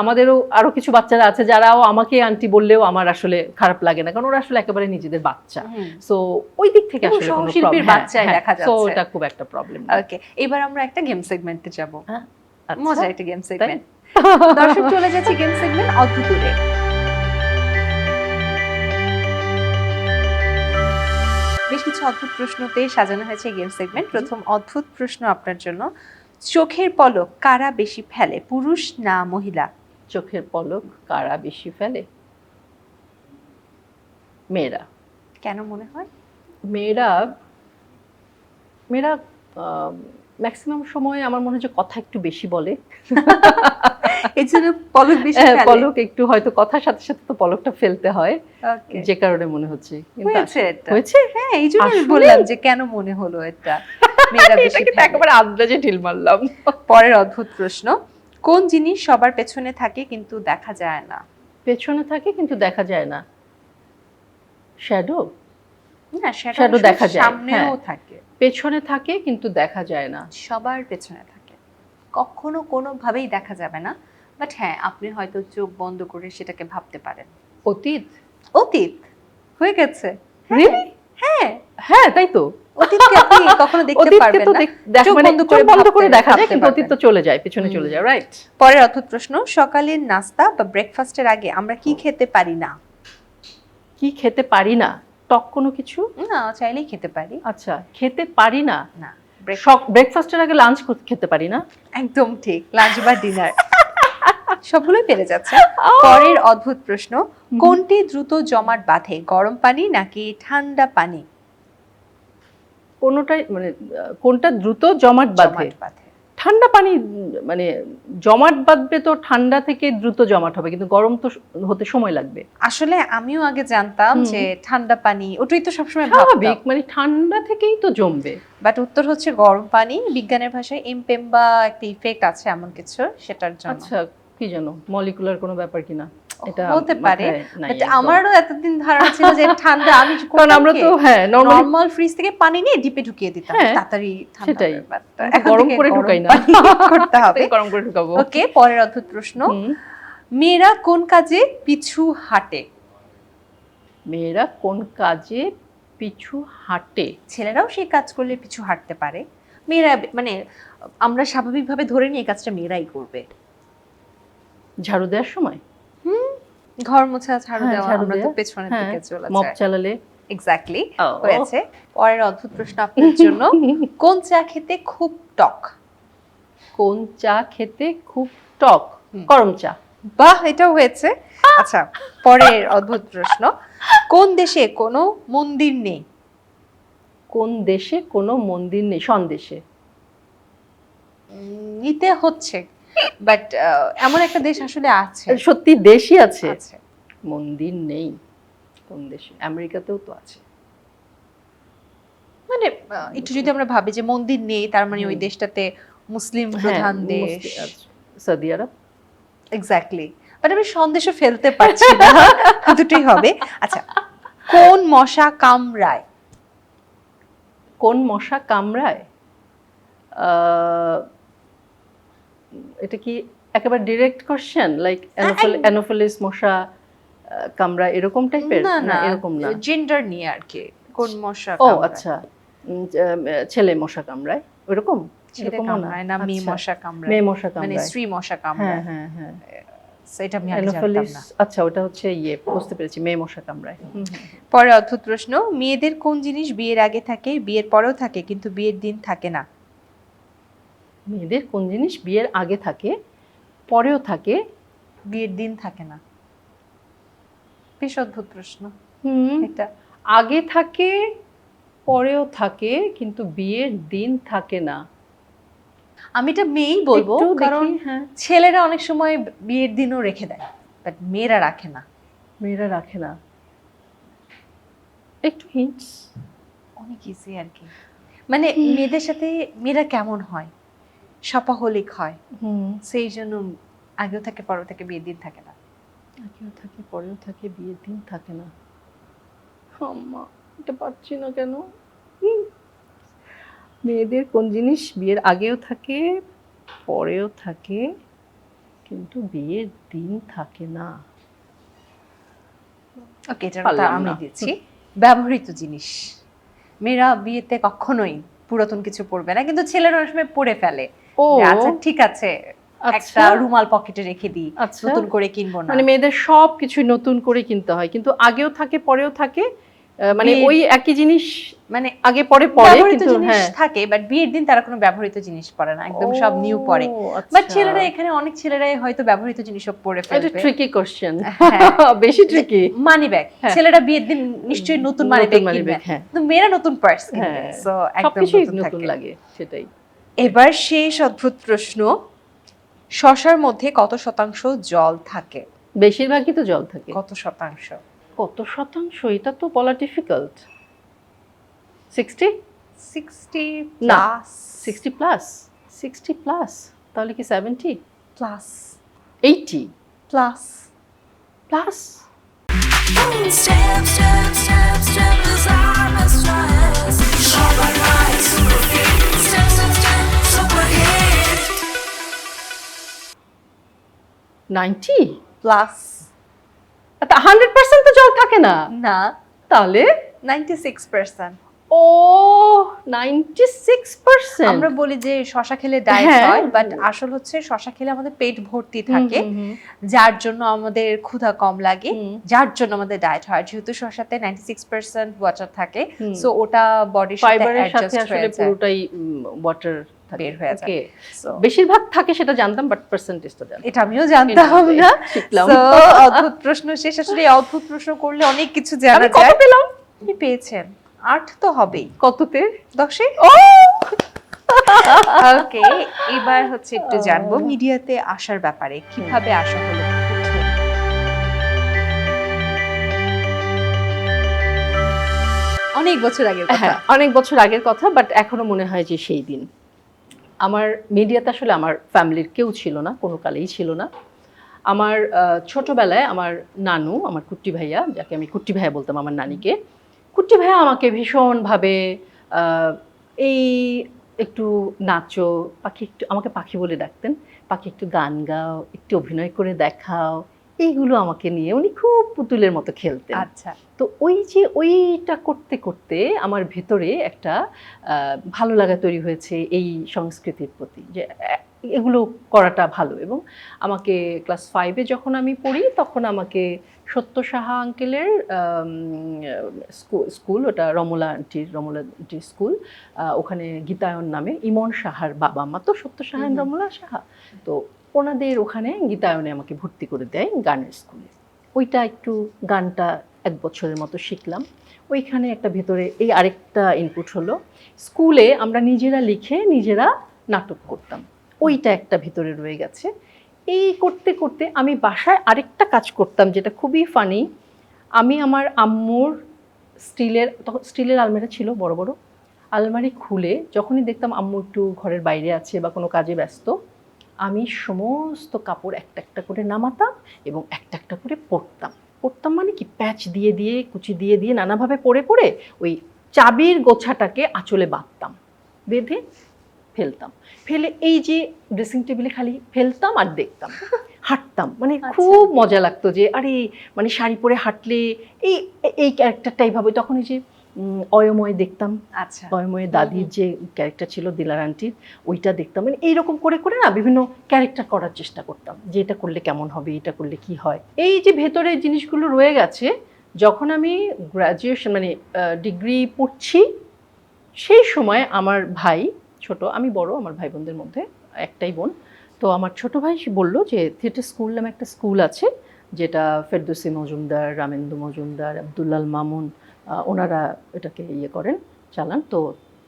আমাদেরও আরো কিছু বাচ্চারা আছে যারাও আমাকে আন্টি বললেও আমার আসলে খারাপ লাগে না, কারণ ওরা আসলে একেবারে নিজেদের বাচ্চা। সো ওই দিক থেকে আসলে কোনো সহশিল্পীর বাচ্চাই দেখা সো যাচ্ছে। এটা খুব একটা প্রবলেম না। ওকে, এবার আমরা একটা গেম সেগমেন্টে যাব। আচ্ছা। মজার একটা গেম সেগমেন্ট। দর্শক, চলে যাচ্ছে গেম সেগমেন্ট অদ্ভুতুরে। বেশ কিছু অদ্ভুত প্রশ্নতে সাজানো হয়েছে গেম সেগমেন্ট। প্রথম অদ্ভুত প্রশ্ন আপনার জন্য, চোখের পলক কারা বেশি ফেলে, পুরুষ না মহিলা? চোখের পলক কারা বেশি ফেলে? মেয়েরা। কেন মনে হয়? মেয়েরা ম্যাক্সিমাম সময় আমার মনে হয় যে কথা একটু বেশি বলে, এই জন্য পলক বেশি ফেলে। পলক একটু, হয়তো কথার সাথে সাথে তো পলকটা ফেলতে হয়, ওকে, যে কারণে মনে হচ্ছে। কিন্তু হয়েছে এটা? হয়েছে, হ্যাঁ, এই জন্য আমি আসলে? বললাম যে কেন মনে হলো এটা মেয়েরা বেশি এটা কিন্তু ফেলে। একেবারে আন্দাজে ঢিল মারলাম। পরের অদ্ভুত প্রশ্ন, কোন জিনিস সবার পেছনে থাকে কিন্তু দেখা যায় না? পেছনে থাকে কিন্তু দেখা যায় না? শ্যাডো। না, সেটা Shadow অবশ্য দেখা যায়, সামনেও হ্যাঁ। থাকে, পেছনে থাকে কিন্তু দেখা যায় না। সবার পেছনে থাকে, কখনো কোনোভাবেই দেখা যাবে না, বাট হ্যাঁ, আপনি হয়তো চোখ বন্ধ করে সেটাকে ভাবতে পারেন। অতীত। অতীত হয়ে গেছে। Really? হ্যাঁ, হ্যাঁ, তাই তো। অতীতকে আপনি কখনো দেখতে অতীতকে পারবেন তো না, চোখ মানে বন্ধ করে দেখা যায়, ভাবতে কিন্তু অতীত তো পারবেন। চলে যায়, পেছনে চলে যায়, রাইট। পরের অদ্ভুত প্রশ্ন, সকালের নাস্তা বা ব্রেকফাস্টের আগে আমরা কি খেতে পারি না? কি খেতে পারি না? টক কোনো কিছু? না, চাইলেই খেতে পারি আচ্ছা, খেতে পারি না। না। ব্রেকফাস্টের আগে লাঞ্চ খেতে পারি না। একদম ঠিক, লাঞ্চ বা ডিনার সবগুলোই পেরে যাচ্ছে। পরের অদ্ভুত প্রশ্ন, কোনটি দ্রুত জমাট বাঁধে, গরম পানি নাকি ঠান্ডা পানি? কোনোটাই মানে কোনটা দ্রুত জমাট বাঁধে? জমাট বাঁধে। ঠান্ডা পানি মানে জমাট বাঁধবে তো ঠান্ডা থেকে দ্রুত জমাট হবে, কিন্তু গরম তো হতে সময় লাগবে। আসলে আমিও আগে জানতাম যে ঠান্ডা পানি, ওটাই তো সবসময় স্বাভাবিক, মানে ঠান্ডা থেকেই তো জমবে। বাট উত্তর হচ্ছে গরম পানি। বিজ্ঞানের ভাষায় এমপেম্বা একটা ইফেক্ট আছে এমন কিছু, সেটার জন্য। আচ্ছা, কি জানো, মলিকুলার কোনো ব্যাপার কিনা এটা হতে পারে, মাথায় নাই বাট একদম। আমারও এতদিন ধারণা ছিল যে ঠান্ডা, আমি কারণ আমরা তো হ্যাঁ নরমালি নরমাল ফ্রিজ থেকে পানি নিয়ে ডিপে ঢুকিয়ে দিতাম, হ্যাঁ, তাড়াতাড়ি ঠান্ডা সেটাই। হবে, but কিন্তু এখন গরম থেকে করে ঢুকাই না, পানি করতে হবে। গরম করে ঢুকাবো। ওকে, পরের অদ্ভুত প্রশ্ন, মেয়েরা কোন কাজে পিছু হাঁটে? মেয়েরা কোন কাজে পিছু হাঁটে? ছেলেরাও সেই কাজ করলে পিছু হাঁটতে পারে, মেয়েরা মানে আমরা স্বাভাবিকভাবে ধরে নিই এই কাজটা মেয়েরাই করবে। ঝাড়ু দেওয়ার সময়, ঘর মোছা, ঝাড়ু হ্যাঁ, দেওয়া, ঝাড়ু আমরা তো দেওয়া, পেছনের হ্যাঁ, দিকে চলে মপ যাই। চালালে। এক্স্যাক্টলি, ও। হয়েছে। পরের অদ্ভুত প্রশ্ন আপনার জন্য, কোন চা খেতে খুব টক? কোন চা খেতে খুব টক? গরম চা। বাহ, এটাও হয়েছে। আচ্ছা, পরের অদ্ভুত প্রশ্ন, কোন দেশে কোনো মন্দির নেই? কোন দেশে কোনো মন্দির নেই? সন্দেশে। নিতে হচ্ছে, বাট এমন একটা দেশ আসলে আছে। সত্যি দেশই আছে, আছে। মন্দির নেই কোন দেশে? আমেরিকাতেও তো আছে। মানে একটু যদি আমরা ভাবি যে মন্দির নেই, তার মানে ওই দেশটাতে মুসলিম প্রধান দেশ। Saudi Arab. এক্স্যাক্টলি, বাট আমি সন্দেশও ফেলতে পারছি না, দুটোই হবে। আচ্ছা, কোন মশা কামড়ায়? কোন মশা কামড়ায়? এটা কি একেবারে ডিরেক্ট কোশ্চেন, লাইক অ্যানোফিলিস মশা কামড়া এরকম টাইপের? না না এরকম না। জেন্ডার নিয়ে আর কি, কোন মশা ও কামড়ায়? আচ্ছা, ছেলে মশা কামড়ায় ওরকম? ছেলে এরকমও কামড়ায় না, মেয়ে আচ্ছা, মশা কামড়ায়, মেয়ে মশা মানে কামড়ায়। স্ত্রী মশা হ্যাঁ কামড়ায়। হ্যাঁ হ্যাঁ। সেটা আমি আগে জানতাম অ্যানোফিলিস, না। আচ্ছা ওটা হচ্ছে বুঝতে পেরেছি, মেয়ে মশা কামড়ায়। পরে অদ্ভুত প্রশ্ন, মেয়েদের কোন জিনিস বিয়ের আগে থাকে, বিয়ের পরেও থাকে কিন্তু বিয়ের দিন থাকে না? মেয়েদের কোন জিনিস বিয়ের আগে থাকে, পরেও থাকে, বিয়ের দিন থাকে না? বেশ অদ্ভুত প্রশ্ন হুম, এটা। আগে থাকে পরেও থাকে কিন্তু বিয়ের দিন থাকে না। আমি এটা মেয়েই বলবো, একটু কারণ দেখি, হ্যাঁ, ছেলেরা অনেক সময় বিয়ের দিনও রেখে দেয়, বাট মেয়েরা রাখে না। মেয়েরা রাখে না। একটু হিন্টস। অনেক ইজি আর কি, মানে মেয়েদের সাথে মেয়েরা কেমন হয়, শপাহলিক হয়, হুম, সেই জন্য আগেও থাকে পরেও থাকে, বিয়ের দিন থাকে না। আগেও থাকে পরেও থাকে বিয়ের দিন থাকে না। আম্মা, এটা পাচ্ছি না কেন। মেয়েদের কোন জিনিস বিয়ের আগেও থাকে পরেও থাকে কিন্তু বিয়ের দিন থাকে না? ওকে, এটার পারলাম উত্তর আমি না। দিচ্ছি। ব্যবহৃত জিনিস। মেয়েরা বিয়েতে কখনোই পুরাতন কিছু পরবে না, কিন্তু ছেলেরা অনেক সময় পরে ফেলে। ও যে আচ্ছা ঠিক আছে, একটা আচ্ছা রুমাল পকেটে রেখে দিই, আচ্ছা, নতুন করে কিনবো না। মানে মেয়েদের সব কিছু নতুন করে কিনতে হয় কিন্তু আগেও থাকে পরেও থাকে, মানে বিয়ে- ওই একই জিনিস মানে আগে পরে পরে ব্যবহৃত কিন্তু জিনিস হ্যাঁ। থাকে, বাট বিয়ের দিন তারা কোনো ব্যবহৃত জিনিস পরে না, একদম সব নিউ পরে। ও, বাট আচ্ছা। ছেলেরা, এখানে অনেক ছেলেরাই হয়তো ব্যবহৃত জিনিসও পরে এটা ফেলবে। ট্রিকি কোশ্চেন, হ্যাঁ। বেশি ট্রিকি। মানি ব্যাগ, হ্যাঁ। ছেলেরা বিয়ের দিন নিশ্চয়ই নতুন মানি ব্যাগ কিনবে, হ্যাঁ কিন্তু মেয়েরা নতুন পার্স কিনবে, হ্যাঁ, সো একদম সবকিছুই নতুন নতুন থাকে। লাগে, সেটাই। এবার শেষ অদ্ভুত প্রশ্ন, শশার মধ্যে কত শতাংশ জল থাকে? বেশিরভাগই তো জল থাকে। কত শতাংশ? কত শতাংশ এটা তো বলা ডিফিকাল্ট। 60? 60 না, প্লাস। 60 প্লাস, 60 প্লাস, তাহলে কি 70, plus 80 plus. Plus? Step, step, step, step is our best choice. Shabba right, super fit. Step, step, step, super hit. 90? Plus 100% তো জল থাকে না, না, তাহলে 96%। ও 96%। আমরা বলি যে শশা খেলে ডায়েট হ্যাঁ। হয়, বাট আসল হচ্ছে শশা খেলে আমাদের পেট ভর্তি থাকে, যার জন্য আমাদের ক্ষুধা কম লাগে, হুম। যার জন্য আমাদের ডায়েট হয়। যেহেতু শশাতে 96% ওয়াটার থাকে, হুম। সো ওটা বডির সাথে ফাইবারের সাথে অ্যাডজাস্ট আসলে হয়ে যায়, পুরোটাই ওয়াটার বের হয়ে যায়। Okay. So, বেশিরভাগ থাকে সেটা জানতাম, বাট পার্সেন্টেজটা জানতাম। এটা আমিও জানতাম না। শিখলাম। So, অদ্ভুত প্রশ্ন শেষ। আসলে এই অদ্ভুত প্রশ্ন করলে অনেক কিছু জানা আমি কত যায়। পেলাম? আপনি পেয়েছেন 8 তো হবেই, কততে? 10-এ। ও ওকে, এবার হচ্ছে একটু জানবো মিডিয়াতে আসার ব্যাপারে, কিভাবে আসা হলো প্রথম? অনেক বছর আগের কথা। হ্যাঁ, অনেক বছর আগের কথা, বাট এখনো মনে হয় যে সেই দিন। আমার মিডিয়াতে আসলে আমার ফ্যামিলির কেউ ছিল না, কোনো কালেই ছিল না। আমার ছোটবেলায় আমার নানু, আমার কুট্টি ভাইয়া, যাকে আমি কুট্টি ভাইয়া বলতাম আমার নানিকে, কুট্টি ভাইয়া আমাকে ভীষণভাবে এই একটু নাচো, পাখি একটু, আমাকে পাখি বলে ডাকতেন, পাখি একটু গান গাও, একটু অভিনয় করে দেখাও, এইগুলো আমাকে নিয়ে উনি খুব পুতুলের মতো খেলতেন। আচ্ছা, তো ওই যে ওইটা করতে করতে আমার ভেতরে একটা ভালো লাগা তৈরি হয়েছে এই সংস্কৃতির প্রতি, যে এগুলো করাটা ভালো। এবং আমাকে ক্লাস 5-এ যখন আমি পড়ি তখন আমাকে সত্য সাহা আঙ্কেলের স্কুল, ওটা রমলা আন্টির স্কুল, ওখানে গীতায়ন নামে, ইমন সাহার বাবা মা তো সত্য সাহা রমলা সাহা, তো ওনাদের ওখানে গীতায়নে আমাকে ভর্তি করে দেয় গানের স্কুলে। ওইটা একটু গানটা 1 বছরের মতো শিখলাম। ওইখানে একটা ভেতরে এই আরেকটা ইনপুট হলো, স্কুলে আমরা নিজেরা লিখে নিজেরা নাটক করতাম, ওইটা একটা ভেতরে রয়ে গেছে। এই করতে করতে আমি বাসায় আরেকটা কাজ করতাম যেটা খুবই ফানি। আমি আমার আম্মুর তখন স্টিলের আলমারি ছিল, বড় বড় আলমারি খুলে যখনই দেখতাম আম্মু একটু ঘরের বাইরে আছে বা কোনো কাজে ব্যস্ত, আমি সমস্ত কাপড় একটা একটা করে নামাতাম এবং একটা একটা করে পরতাম মানে কি, প্যাচ দিয়ে দিয়ে, কুচি দিয়ে দিয়ে, নানাভাবে পরে ওই চাবির গোছাটাকে আঁচলে বাঁধতাম, বেঁধে ফেলতাম, ফেলে এই যে ড্রেসিং টেবিলে খালি ফেলতাম আর দেখতাম, হাঁটতাম, মানে আচ্ছা। খুব মজা লাগতো যে আরে মানে শাড়ি পরে হাঁটলে এই এই ক্যারেক্টারটাই ভাবে। তখন এই যে অয়ময় দেখতাম, আচ্ছা অয়ময় দাদির যে ক্যারেক্টার ছিল দিলার আন্টির, ওইটা দেখতাম, মানে এইরকম করে করে না বিভিন্ন ক্যারেক্টার করার চেষ্টা করতাম যে এটা করলে কেমন হবে, এটা করলে কি হয়। এই যে ভেতরে জিনিসগুলো রয়ে গেছে, যখন আমি গ্র্যাজুয়েশন মানে ডিগ্রি পড়ছি সেই সময় আমার ভাই ছোট, আমি বড়, আমার ভাই বোনদের মধ্যে একটাই বোন, তো আমার ছোট ভাই বলল যে থিয়েটার স্কুল নামে একটা স্কুল আছে যেটা ফেরদৌসী মজুমদার, রামেন্দু মজুমদার, আব্দুল্লাল মামুন ওনারা এটাকে করেন, চালান, তো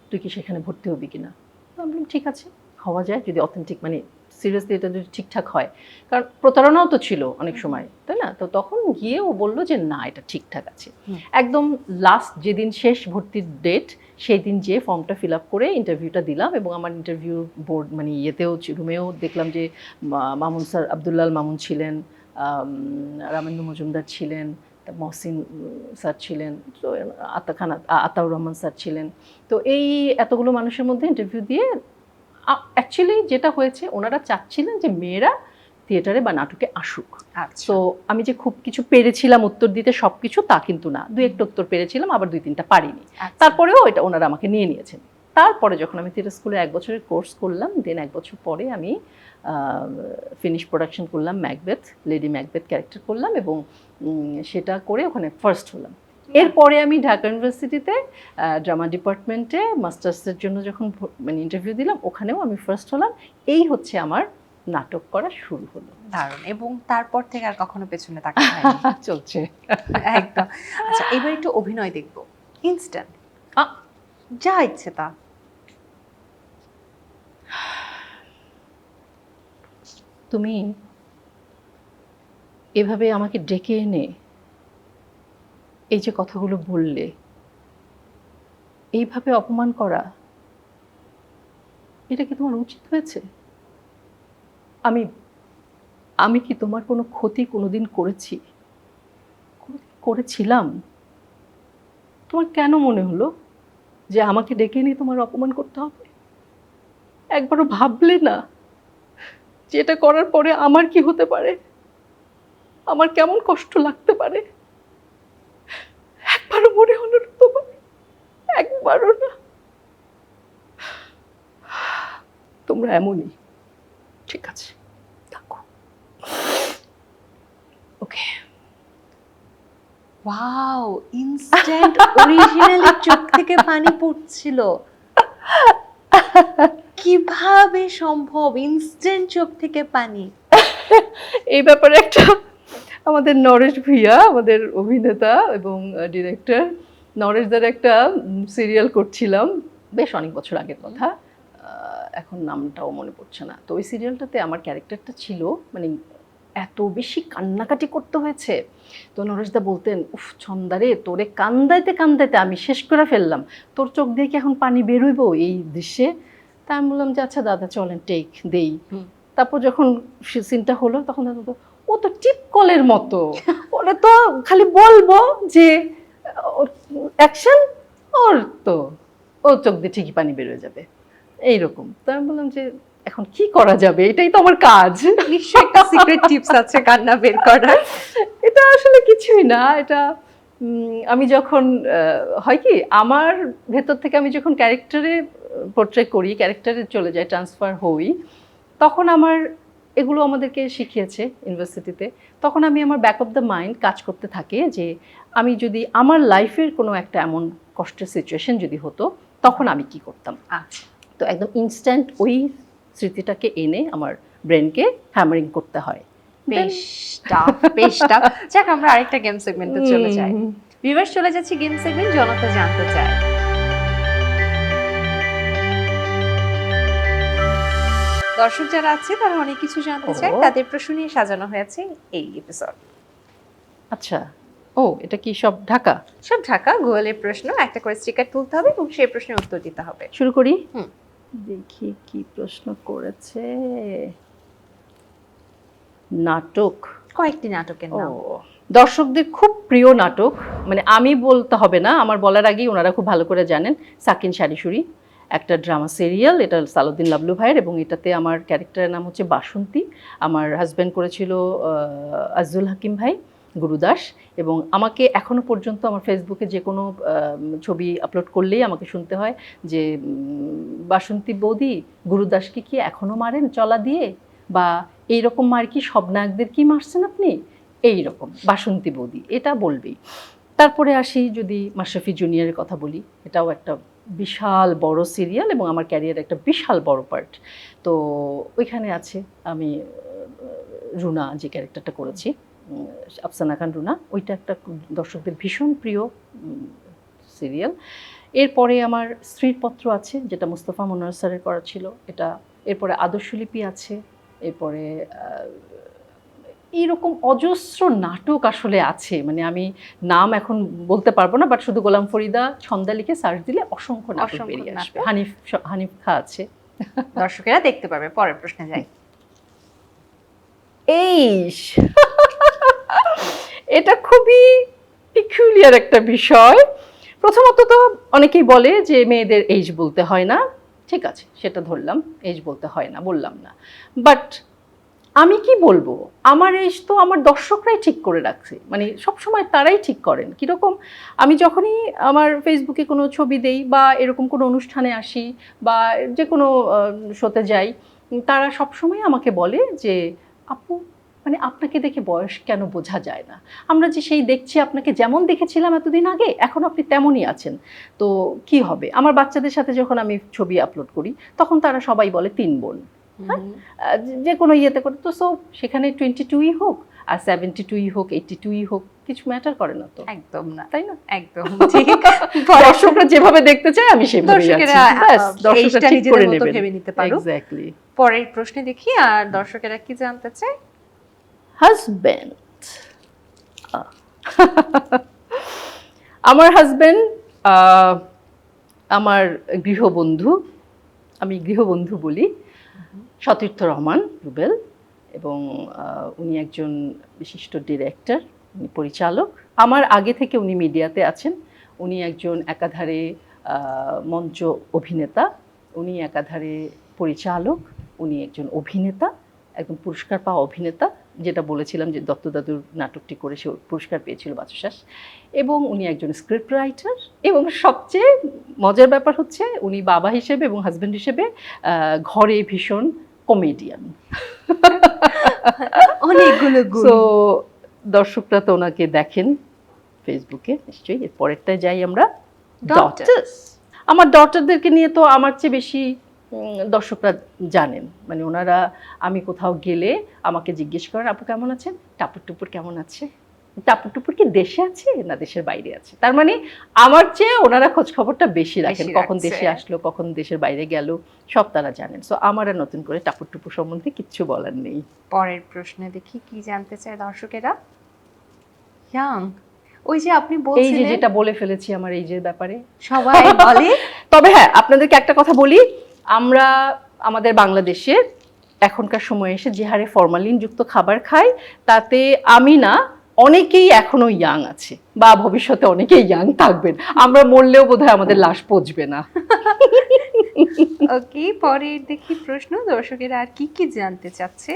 তুই কি সেখানে ভর্তি হবি কিনা? তো আমি বললাম ঠিক আছে, হওয়া যায় যদি অথেন্টিক মানে সিরিয়াসলি এটা যদি ঠিকঠাক হয়, কারণ প্রতারণাও তো ছিল অনেক সময়, তাই না? তো তখন গিয়ে ও বললো যে না এটা ঠিকঠাক আছে। একদম লাস্ট যেদিন শেষ ভর্তির ডেট সেই দিন যেয়ে ফর্মটা ফিল আপ করে ইন্টারভিউটা দিলাম, এবং আমার ইন্টারভিউ বোর্ড মানে ইয়েতেও রুমেও দেখলাম যে মামুন স্যার, আব্দুল্লাল মামুন ছিলেন, রামেন্দু মজুমদার ছিলেন, মহসিন স্যার ছিলেন, তো আতাউর রহমান স্যার ছিলেন। তো এই এতগুলো মানুষের মধ্যে ইন্টারভিউ দিয়ে অ্যাকচুয়ালি যেটা হয়েছে ওনারা চাচ্ছিলেন যে মেয়েরা থিয়েটারে বা নাটকে আসুক। আচ্ছা তো আমি যে খুব কিছু পেরেছিলাম উত্তর দিতে সব কিছু তা কিন্তু না, দু একটা উত্তর পেরেছিলাম, আবার 2-3টা পারিনি। তারপরেও এটা ওনারা আমাকে নিয়ে নিয়েছেন। তারপরে যখন আমি থিয়েটার স্কুলে 1 বছরের কোর্স করলাম, দেন 1 বছর পরে আমি ফিনিশ প্রোডাকশন করলাম, ম্যাকবেথ, লেডি ম্যাকবেথ ক্যারেক্টার করলাম, এবং সেটা করে ওখানে ফার্স্ট হলাম। এরপরে আমি ঢাকা ইউনিভার্সিটিতে ড্রামা ডিপার্টমেন্টে মাস্টার্সের জন্য যখন মানে ইন্টারভিউ দিলাম, ওখানেও আমি ফার্স্ট হলাম। এই হচ্ছে আমার নাটক করা শুরু হলো। দারুণ। এবং তারপর থেকে আর কখনো পেছনে তাকানো হয়নি। চলছে একদম। আচ্ছা এবার একটু অভিনয় দেখবো, ইনস্ট্যান্ট যা ইচ্ছে তা। তুমি এভাবে আমাকে ডেকে এনে এই যে কথাগুলো বললে, এইভাবে অপমান করা, এটা কি তোমার উচিত হয়েছে? আমি কি তোমার কোনো ক্ষতি কোনোদিন করেছি? করেছিলাম? তোমার কেন মনে হলো যে আমাকে ডেকে এনে তোমার অপমান করতে হবে? একবারও ভাবলে না যে এটা করার পরে আমার কি হতে পারে, আমার কেমন কষ্ট লাগতে পারে? একবারও মনে হলো না তোমার? একবারও না? তোমরা এমনই, ঠিক আছে, থাকো। ওকে। ওয়াও, ইনস্ট্যান্ট অরিজিনালি চোখ থেকে পানি পড়ছিল। কিভাবে সম্ভব ইনস্ট্যান্ট চোখ থেকে পানি? এই ব্যাপারে একটা আমাদের নরেশ ভুইয়া, আমাদের অভিনেতা এবং ডিরেক্টর, নরেশ দার একটা সিরিয়াল করছিলাম বেশ অনেক বছর আগের কথা, এখন নামটাও মনে পড়ছে না। তো ওই সিরিয়ালটাতে আমার ক্যারেক্টারটা ছিল মানে এত বেশি কান্নাকাটি করতে হয়েছে। তো নরেশদা বলতেন, উফ ছন্দারে, তোরে কান্দাইতে কান্দাইতে আমি শেষ করে ফেললাম, তোর চোখ দিয়ে কি এখন পানি বেরোইব এই দৃশ্যে? তা আমি বললাম যে আচ্ছা দাদা চলেন টেক দেই। তারপর যখন সিনটা হলো তখন দাদা তো, ও তো টিপ কলের মতো, ওরা তো খালি বলবো যে অ্যাকশন, ওর তো ও চোখ দিয়ে ঠিকই পানি বেরোয় যাবে এইরকম। তো আমি বললাম যে এখন কি করা যাবে, এটাই তো আমার কাজ। নিশ্চয়ই একটা সিক্রেট টিপস আছে কান্না বের করার। এটা আসলে কিছুই না, এটা আমি যখন হয় কি আমার ভেতর থেকে আমি যখন ক্যারেক্টারে পোর্ট্রে করি, ক্যারেক্টারে চলে যাই, ট্রান্সফার হই, তখন আমার এগুলো আমাদেরকে শিখিয়েছে ইউনিভার্সিটিতে। তখন আমি আমার ব্যাক অফ দ্য মাইন্ড কাজ করতে থাকে যে আমি যদি আমার লাইফের কোনো একটা এমন কষ্টের সিচুয়েশন যদি হতো তখন আমি কি করতাম। আচ্ছা, তো একদম ইনস্ট্যান্ট ওই স্মৃতিটাকে এনে আমার ব্রেনকে হ্যামারিং করতে হয়। বেশ টাফ, বেশ টাফ। যাক আমরা আরেকটা গেম সেগমেন্টে চলে যাই। ভিউয়ার্স, চলে যাচ্ছি গেম সেগমেন্ট জনতা জানতে চায়। দর্শক যারা আছে তারা অনেক কিছু জানতে চায়, তাদের প্রশ্ন নিয়ে সাজানো হয়েছে এই এপিসোড। আচ্ছা, ও এটা কি সব ঢাকা? সব ঢাকা। গুগলের প্রশ্ন, একটা করে স্টিকার তুলতে হবে এবং সেই প্রশ্নের উত্তর দিতে হবে। শুরু করি। হুম। দেখি কি প্রশ্ন করেছে। নাটক, কয়েকটি নাটকের নাম। দর্শকদের খুব প্রিয় নাটক, মানে আমি বলতে হবে না, আমার বলার আগেই ওনারা খুব ভালো করে জানেন, সাকিন শারিশুরি। একটা ড্রামা সিরিয়াল, এটা সালাউদ্দিন লাবলু ভাইয়ের, এবং এটাতে আমার ক্যারেক্টারের নাম হচ্ছে বাসন্তী। আমার হাজব্যান্ড করেছিল আজজুল হাকিম ভাই গুরুদাস, এবং আমাকে এখনো পর্যন্ত আমার ফেসবুকে যে কোনো ছবি আপলোড করলেই আমাকে শুনতে হয় যে বাসন্তী বৌদি, গুরুদাসকে কি এখনো মারেন চলা দিয়ে, বা এইরকম মার কি সব নায়কদের কি মারছেন আপনি, এই রকম বাসন্তী বৌদি, এটা বলবেই। তারপরে আসি যদি মাশরাফি জুনিয়রের কথা বলি, এটাও একটা বিশাল বড় সিরিয়াল এবং আমার ক্যারিয়ার একটা বিশাল বড় পার্ট। তো ওইখানে আছে আমি রুনা যে ক্যারেক্টারটা করেছি, আফসানা খান রুনা, ওইটা একটা দর্শকদের ভীষণ প্রিয় সিরিয়াল। এরপরে আমার স্ত্রীর পত্র আছে, যেটা মুস্তফা মনোয়ার স্যারের করা ছিল এটা। এরপরে আদর্শলিপি আছে। এরপরে এইরকম অজস্র নাটক আসলে আছে, মানে আমি নাম এখন বলতে পারবো না, বাট শুধু গোলাম ফরিদা ছন্দা লিখে সার্চ দিলে অসংখ্য নাটক বেরিয়ে আসবে। হানিফ খা আছে। দর্শকেরা দেখতে পারবে। পরের প্রশ্নে যাই। এইস এটা খুবই পিকুলিয়ার একটা বিষয়। প্রথমত তো অনেকেই বলে যে মেয়েদের এইজ বলতে হয় না, ঠিক আছে সেটা ধরলাম, এইজ বলতে হয় না, বললাম না, বাট আমি কি বলবো, আমার এইজ তো আমার দর্শকরাই ঠিক করে রাখছে, মানে সবসময় তারাই ঠিক করেন। কীরকম, আমি যখনই আমার ফেসবুকে কোনো ছবি দেই বা এরকম কোনো অনুষ্ঠানে আসি বা যে কোনো শোতে যাই, তারা সবসময় আমাকে বলে যে আপু, মানে আপনাকে দেখে বয়স কেন বোঝা যায় না, আমরা যে সেই দেখছি আপনাকে যেমন দেখেছিলাম এতদিন আগে, এখন আপনি তেমনই আছেন। তো কি হবে, আমার বাচ্চাদের সাথে যখন আমি ছবি আপলোড করি তখন তারা সবাই বলে 3 বোন, হ্যাঁ যে কোনো ইয়েতে করে। তো সো সেখানে 22ই হোক আর 72ই হোক, 82ই হোক, কিছু ম্যাটার করে না তো, একদম না, তাই না? একদম ঠিক। দর্শকরা যেভাবে দেখতে চায় আমি সেভাবেই আছি, দর্শকেরা ব্যাস, দর্শকরা এইটা ঠিক নিজেদের করে মতো নেবেন। ভেবে নিতে পারো। এক্স্যাক্টলি। পরের প্রশ্নে দেখি আর দর্শকেরা কি জানতে চায়। হাজব্যান্ড, আমার হাজব্যান্ড আমার গৃহবন্ধু, আমি গৃহবন্ধু বলি, সতীর্থ রহমান রুবেল, এবং উনি একজন বিশিষ্ট ডিরেক্টর, উনি পরিচালক। আমার আগে থেকে উনি মিডিয়াতে আছেন। উনি একজন একাধারে মঞ্চ অভিনেতা, উনি একাধারে পরিচালক, উনি একজন অভিনেতা, একদম পুরস্কার পাওয়া অভিনেতা, যেটা বলেছিলাম যে দত্তদাদুর নাটকটি করে সে পুরস্কার পেয়েছিল বাচশ্বাস, এবং উনি একজন স্ক্রিপ্ট রাইটার, এবং সবচেয়ে মজার ব্যাপার হচ্ছে উনি বাবা হিসেবে এবং হাজব্যান্ড হিসেবে ঘরে ভীষণ কমেডিয়ান। অনেকগুলো গুণ। সো দর্শকরা তো ওনাকে দেখেন ফেসবুকে নিশ্চয়ই। এর পরেরটায় যাই আমরা, ডটার্স। আমার ডটারদেরকে নিয়ে তো আমার চেয়ে বেশি দর্শকরা জানেন, মানে ওনারা আমি কোথাও গেলে আমাকে জিজ্ঞেস করেন আপু কেমন আছেন, টাপুর টুপুর কেমন আছে, টাপুর টুপুর কি দেশে আছে না দেশের বাইরে আছে। তার মানে আমার চেয়ে ওনারা খোঁজ খবরটা বেশি রাখেন, কখন দেশে আসলো কখন দেশের বাইরে গেল সব তারা জানেন। সো আমার আর নতুন করে টাপুর টুপুর সম্বন্ধে কিচ্ছু বলার নেই। পরের প্রশ্নে দেখি কি জানতে চায় দর্শকেরা। ইয়াং, ওই যে আপনি এই যে বলছিলেন যেটা বলে ফেলেছি আমার এই যে ব্যাপারে সবাই বলে, তবে হ্যাঁ আপনাদেরকে একটা কথা বলি, আমরা আমাদের বাংলাদেশে এখনকার সময়ে এসে যে হারে ফরমালিন যুক্ত খাবার খাই, তাতে আমি না অনেকেই এখনো ইয়াং আছে বা ভবিষ্যতে অনেকেই ইয়াং থাকবেন, আমরা মরলেও বোধহয় আমাদের লাশ পচবে না। ওকে, পরের দেখি প্রশ্ন দর্শকেরা আর কি কি জানতে চাচ্ছে।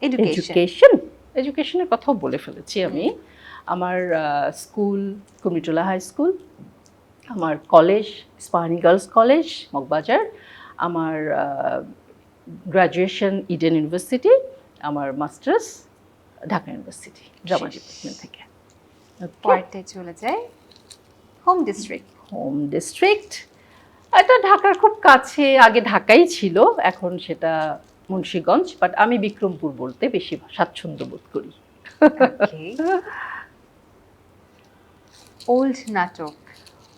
এডুকেশন, এডুকেশনের কথাও বলে ফেলেছি আমি। আমার স্কুল কুমিটোলা হাই স্কুল, আমার college Ispahani girls college Moghbazar, আমার গ্র্যাজুয়েশন ইডেন ইউনিভার্সিটি, আমার masters Dhaka university drama department থেকে। পরেরটায় চলে যায় হোম ডিস্ট্রিক্ট। হোম ডিস্ট্রিক্ট এটা ঢাকার খুব কাছে, আগে ঢাকাই ছিল, এখন সেটা মুন্সিগঞ্জ, বাট আমি বিক্রমপুর বলতে বেশি স্বাচ্ছন্দ্য বোধ করি। ওল্ড নাটক,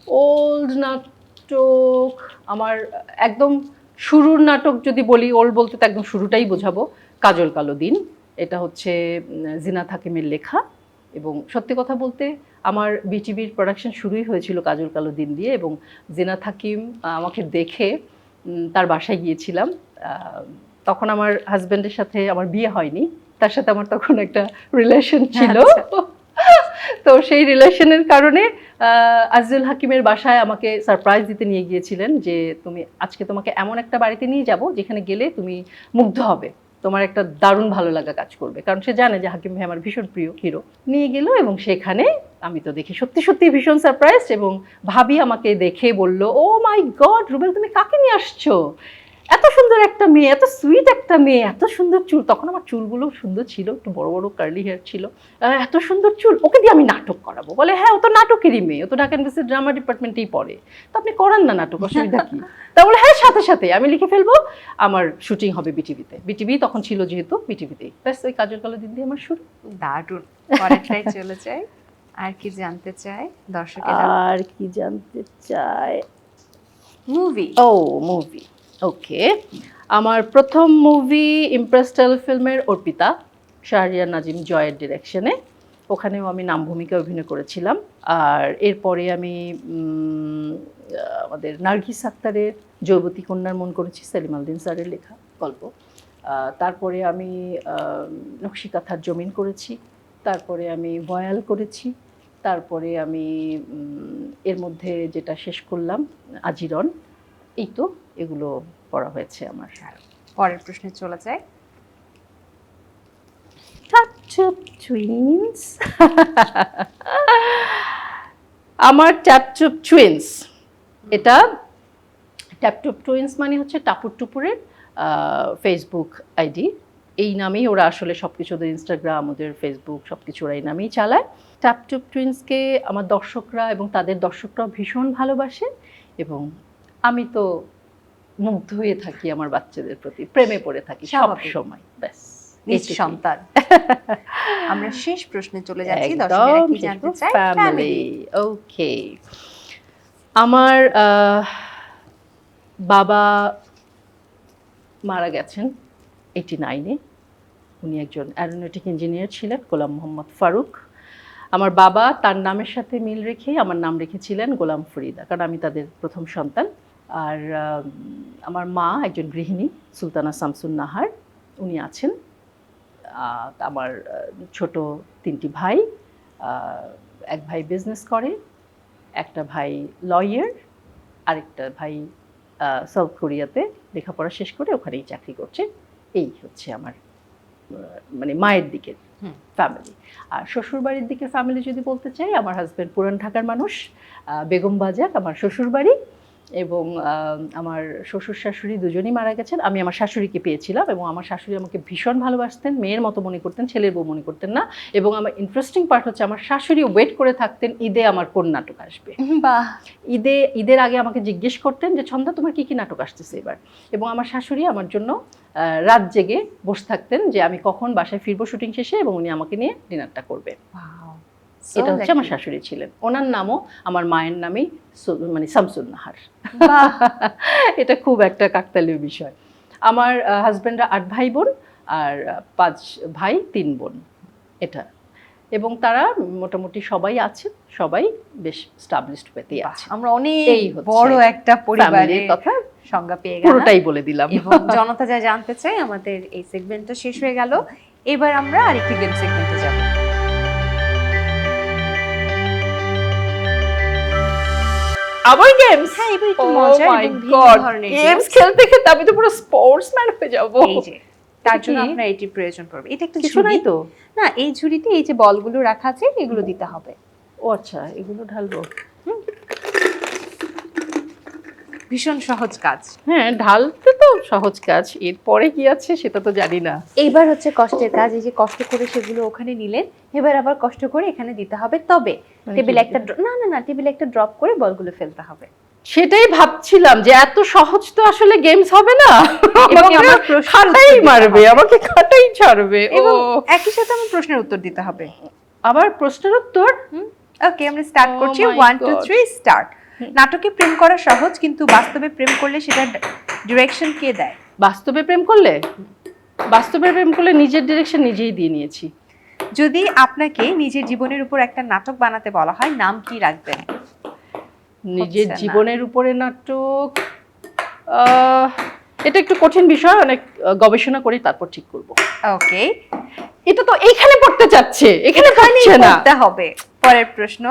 ওল্ড নাটক আমার একদম শুরুর নাটক যদি বলি, ওল্ড বলতে তো একদম শুরুটাই বোঝাবো, কাজল কালো দিন। এটা হচ্ছে জিনাত হাকিমের লেখা, এবং সত্যি কথা বলতে আমার বিটিভির প্রোডাকশন শুরুই হয়েছিল কাজল কালো দিন দিয়ে, এবং জিনাত হাকিম আমাকে দেখে তার বাসায় গিয়েছিলাম। তখন আমার হাজব্যান্ডের সাথে আমার বিয়ে হয়নি, তার সাথে আমার তখন একটা রিলেশন ছিল। তো সেই রিলেশনের কারণে আজিজুল হাকিমের বাসায় আমাকে সারপ্রাইজ দিতে নিয়ে গিয়েছিলেন যে তুমি আজকে তোমাকে এমন একটা বাড়িতে নিয়ে যাব যেখানে গেলে তুমি মুগ্ধ হবে, তোমার একটা দারুণ ভালো লাগা কাজ করবে, কারণ সে জানে যে হাকিম ভাই আমার ভীষণ প্রিয় হিরো। নিয়ে গেল এবং সেখানে আমি তো দেখি সত্যি সত্যি ভীষণ সারপ্রাইজ, এবং ভাবি আমাকে দেখে বলল, ও মাই গড রুবেল, তুমি কাকে নিয়ে আসছো? এত সুন্দর একটা মেয়ে, এত সুইট একটা মেয়ে, এত সুন্দর চুল, তখন আমার চুলগুলো সুন্দর ছিল, একটু বড় বড় কার্লি হেয়ার ছিল, এত সুন্দর চুল, ওকে দিয়ে আমি নাটক করাবো। বলে হ্যাঁ, ও তো নাটকেরই মেয়ে, ও তো ঢাকা ইউনিভার্সিটির ড্রামা ডিপার্টমেন্টেই পড়ে, তো আপনি করান না নাটক, অসুবিধা কি? তা বলে হ্যাঁ, সাথে সাথে আমি লিখে ফেলবো, আমার শুটিং হবে বিটিভিতে। বিটিভি তখন ছিল যেহেতু, বিটিভিতেই ব্যাস ওই কাজল কালো দিন দিয়ে আমার শুরু। দারুণ। পরেরটাই চলে যায়। আর কি জানতে চায় দর্শকেরা? আর কি জানতে চায়? মুভি। ও মুভি, ওকে। আমার প্রথম মুভি ইমপ্রেস টেলিফিল্মের অর্পিতা, শাহরিয়ার নাজিম জয়ের ডিরেকশনে, ওখানেও আমি নাম ভূমিকা অভিনয় করেছিলাম। আর এরপরে আমি আমাদের নার্গিস আক্তারের যৌবতী কন্যার মন করেছি, সেলিম আলদিন স্যারের লেখা গল্প। তারপরে আমি নকশিকাথার জমিন করেছি, তারপরে আমি ভয়াল করেছি, তারপরে আমি এর মধ্যে যেটা শেষ করলাম আজিরন। এই তো এগুলো পড়া হয়েছে আমার। পরের প্রশ্নে চলে যায়। ট্যাপটুপ টুইন্স। আমার ট্যাপটুপ টুইন্স, এটা ট্যাপটুপ টুইন্স মানে হচ্ছে টাপুর টুপুরের ফেসবুক আইডি। এই নামেই ওরা আসলে সব কিছু, ওদের ইনস্টাগ্রাম, ওদের ফেসবুক সব কিছু ওরা এই নামেই চালায়। ট্যাপটুপ টুইন্সকে আমার দর্শকরা এবং তাদের দর্শকরাও ভীষণ ভালোবাসে, এবং আমি তো মুগ্ধ হয়ে থাকি আমার বাচ্চাদের প্রতি, প্রেমে পড়ে থাকি সব সময়। ব্যাস নিঃসন্তান। আমরা শেষ প্রশ্নে চলে যাচ্ছি। দর্শকেরা কি জানতে চায়? ফ্যামিলি। ওকে, আমার বাবা মারা গেছেন 89-এ। উনি একজন অ্যারোনটিক ইঞ্জিনিয়ার ছিলেন, গোলাম মোহাম্মদ ফারুক। আমার বাবা তার নামের সাথে মিল রেখে আমার নাম রেখেছিলেন গোলাম ফরিদা, কারণ আমি তাদের প্রথম সন্তান। আর আমার মা একজন গৃহিণী, সুলতানা শামসুন নাহার, উনি আছেন। আমার ছোট 3টি ভাই, এক ভাই বিজনেস করে, একটা ভাই লয়ার, আরেকটা ভাই সাউথ কোরিয়াতে লেখাপড়া শেষ করে ওখানেই চাকরি করছে। এই হচ্ছে আমার মানে মায়ের দিকের ফ্যামিলি। আর শ্বশুরবাড়ির দিকের ফ্যামিলি যদি বলতে চাই, আমার হাজব্যান্ড পুরান ঢাকার মানুষ, বেগম বাজার আমার শ্বশুরবাড়ি, এবং আমার শ্বশুর শাশুড়ি দুজনই মারা গেছেন। আমি আমার শাশুড়িকে পেয়েছিলাম, এবং আমার শাশুড়ি আমাকে ভীষণ ভালোবাসতেন, মেয়ের মতো মনে করতেন, ছেলের বউ মনে করতেন না। এবং আমার ইন্টারেস্টিং পার্ট হচ্ছে, আমার শাশুড়ি ওয়েট করে থাকতেন ঈদে আমার কোন নাটক আসবে। বাহ। ঈদের আগে আমাকে জিজ্ঞেস করতেন যে ছন্দা তোমার কি কি নাটক আসতেছে এবার, এবং আমার শাশুড়ি আমার জন্য রাত জেগে বসে থাকতেন যে আমি কখন বাসায় ফিরবো শুটিং শেষে, এবং উনি আমাকে নিয়ে ডিনারটা করবে। এটা হচ্ছে আমার শাশুড়ি ছিলেন। ওনার নামও আমার মায়ের নামেই, মানে শামসুন নাহার। এটা খুব একটা কাকতালীয় বিষয়। আমার হাজব্যান্ডরা 8 ভাই বোন, আর 5 ভাই 3 বোন, এটা। এবং তারা মোটামুটি সবাই আছেন, সবাই বেশ স্টাবলিশড পেতেই আছে। আমরা অনেক বড় একটা পরিবারের কথা সংজ্ঞা পেয়ে গেলাম, পুরোটাই বলে দিলাম। এবং জনতা যা জানতে চাই, আমাদের এই সেগমেন্টটা শেষ হয়ে গেল। এবার আমরা আরেকটি গেম সেগমেন্টে যাব। আবার গেমস? হ্যাঁ, এবার একটু মজার এবং ভিন্ন ধরনের গেমস খেলতে খেলতে আমি তো পুরো স্পোর্টসম্যান হয়ে যাব। এই যে তার জন্য আপনার এটি প্রয়োজন পড়বে। এটা একটা কিছু নাই তো? না, এই ঝুড়িতে এই যে বলগুলো রাখা আছে, এগুলো দিতে হবে। ও আচ্ছা, এগুলো ঢালবো। ভীষণ সহজ কাজ। হ্যাঁ, ঢালতে তো সহজ কাজ, এরপরে কি আছে সেটা তো জানি না। এইবার হচ্ছে কষ্টের কাজ। এই যে কষ্ট করে সেগুলো ওখানে নিলেন, এবার আবার কষ্ট করে এখানে দিতে হবে। তবে টেবিলে একটা না টেবিলে একটা ড্রপ করে বলগুলো ফেলতে হবে। সেটাই ভাবছিলাম যে এত সহজ তো আসলে গেমস হবে না, এবং আমাকে আমার প্রশ্ন খাটাই মারবে, আমাকে খাটাই ছাড়বে। এবং একই সাথে আমার প্রশ্নের উত্তর দিতে হবে। আবার প্রশ্নের উত্তর? ওকে, আমরা স্টার্ট করছি। my 1 2 God. 3 স্টার্ট। নাটকে প্রেম করা সহজ, কিন্তু বাস্তবে প্রেম করলে সেটা ডিরেকশন কে দেয়? বাস্তবে প্রেম করলে নিজের ডিরেকশন নিজেই দিয়ে নিয়েছি। যদি আপনাকে নিজের জীবনের উপর একটা নাটক বানাতে বলা হয়, নাম কি রাখবেন? নিজের জীবনের উপরে নাটক, এটা একটু কঠিন বিষয়, অনেক গবেষণা করে তারপর ঠিক করব। ওকে, এটা তো এইখানে পড়তে চাচ্ছে, এখানে পাচ্ছে না, পড়তে হবে। পরের প্রশ্ন,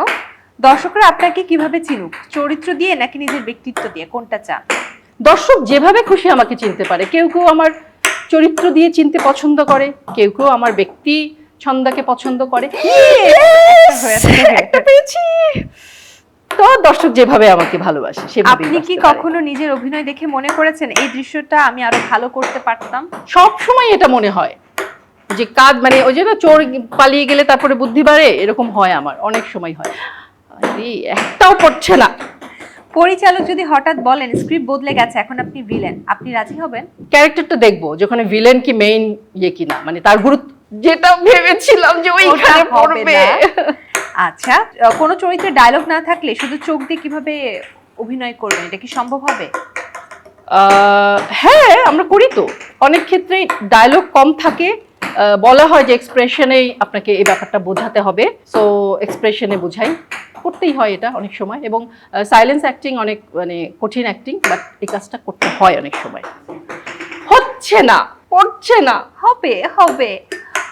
দর্শকরা আপনাকে কিভাবে চিনুক, চরিত্র দিয়ে নাকি নিজের ব্যক্তিত্ব দিয়ে, কোনটা চান? দর্শক যেভাবে খুশি আমাকে চিনতে পারে। কেউ কেউ আমার চরিত্র দিয়ে চিনতে পছন্দ করে, কেউ কেউ আমার ব্যক্তি ছন্দাকে পছন্দ করে। একটা পেয়েছি। তো দর্শক যেভাবে আমাকে ভালোবাসে সেভাবেই আপনি কি বাঁচতে পারে। কখনো নিজের অভিনয় দেখে মনে করেছেন এই দৃশ্যটা আমি আরো ভালো করতে পারতাম? সব সময় এটা মনে হয় যে কাজ মানে ওই যে না চোর পালিয়ে গেলে তারপরে বুদ্ধি বাড়ে, এরকম হয় আমার অনেক সময় হয়। আরে একটাও পড়ছে না। পরিচালক যদি হঠাৎ বলেন স্ক্রিপ্ট বদলে গেছে, এখন আপনি ভিলেন, আপনি রাজি হবেন? ক্যারেক্টারটা দেখবো যেখানে ভিলেন কি মেইন ইয়ে কিনা, মানে তার গুরুত্ব যেটা ভেবেছিলাম যে ওইখানে ওটা হবে পড়বে। না। আচ্ছা, কোনো চরিত্রে ডায়লগ না থাকলে শুধু চোখ দিয়ে কিভাবে অভিনয় করবেন, এটা কি সম্ভব হবে? হ্যাঁ, আমরা করি তো। অনেক ক্ষেত্রেই ডায়লগ কম থাকে, বলা হয় যে এক্সপ্রেশনেই আপনাকে এই ব্যাপারটা বোঝাতে হবে, সো এক্সপ্রেশনে বোঝাই, করতেই হয় এটা অনেক সময়। এবং সাইলেন্স অ্যাক্টিং অনেক মানে কঠিন অ্যাক্টিং, বাট এই কাজটা করতে হয় অনেক সময়। হচ্ছে না, পড়ছে না। হবে হবে।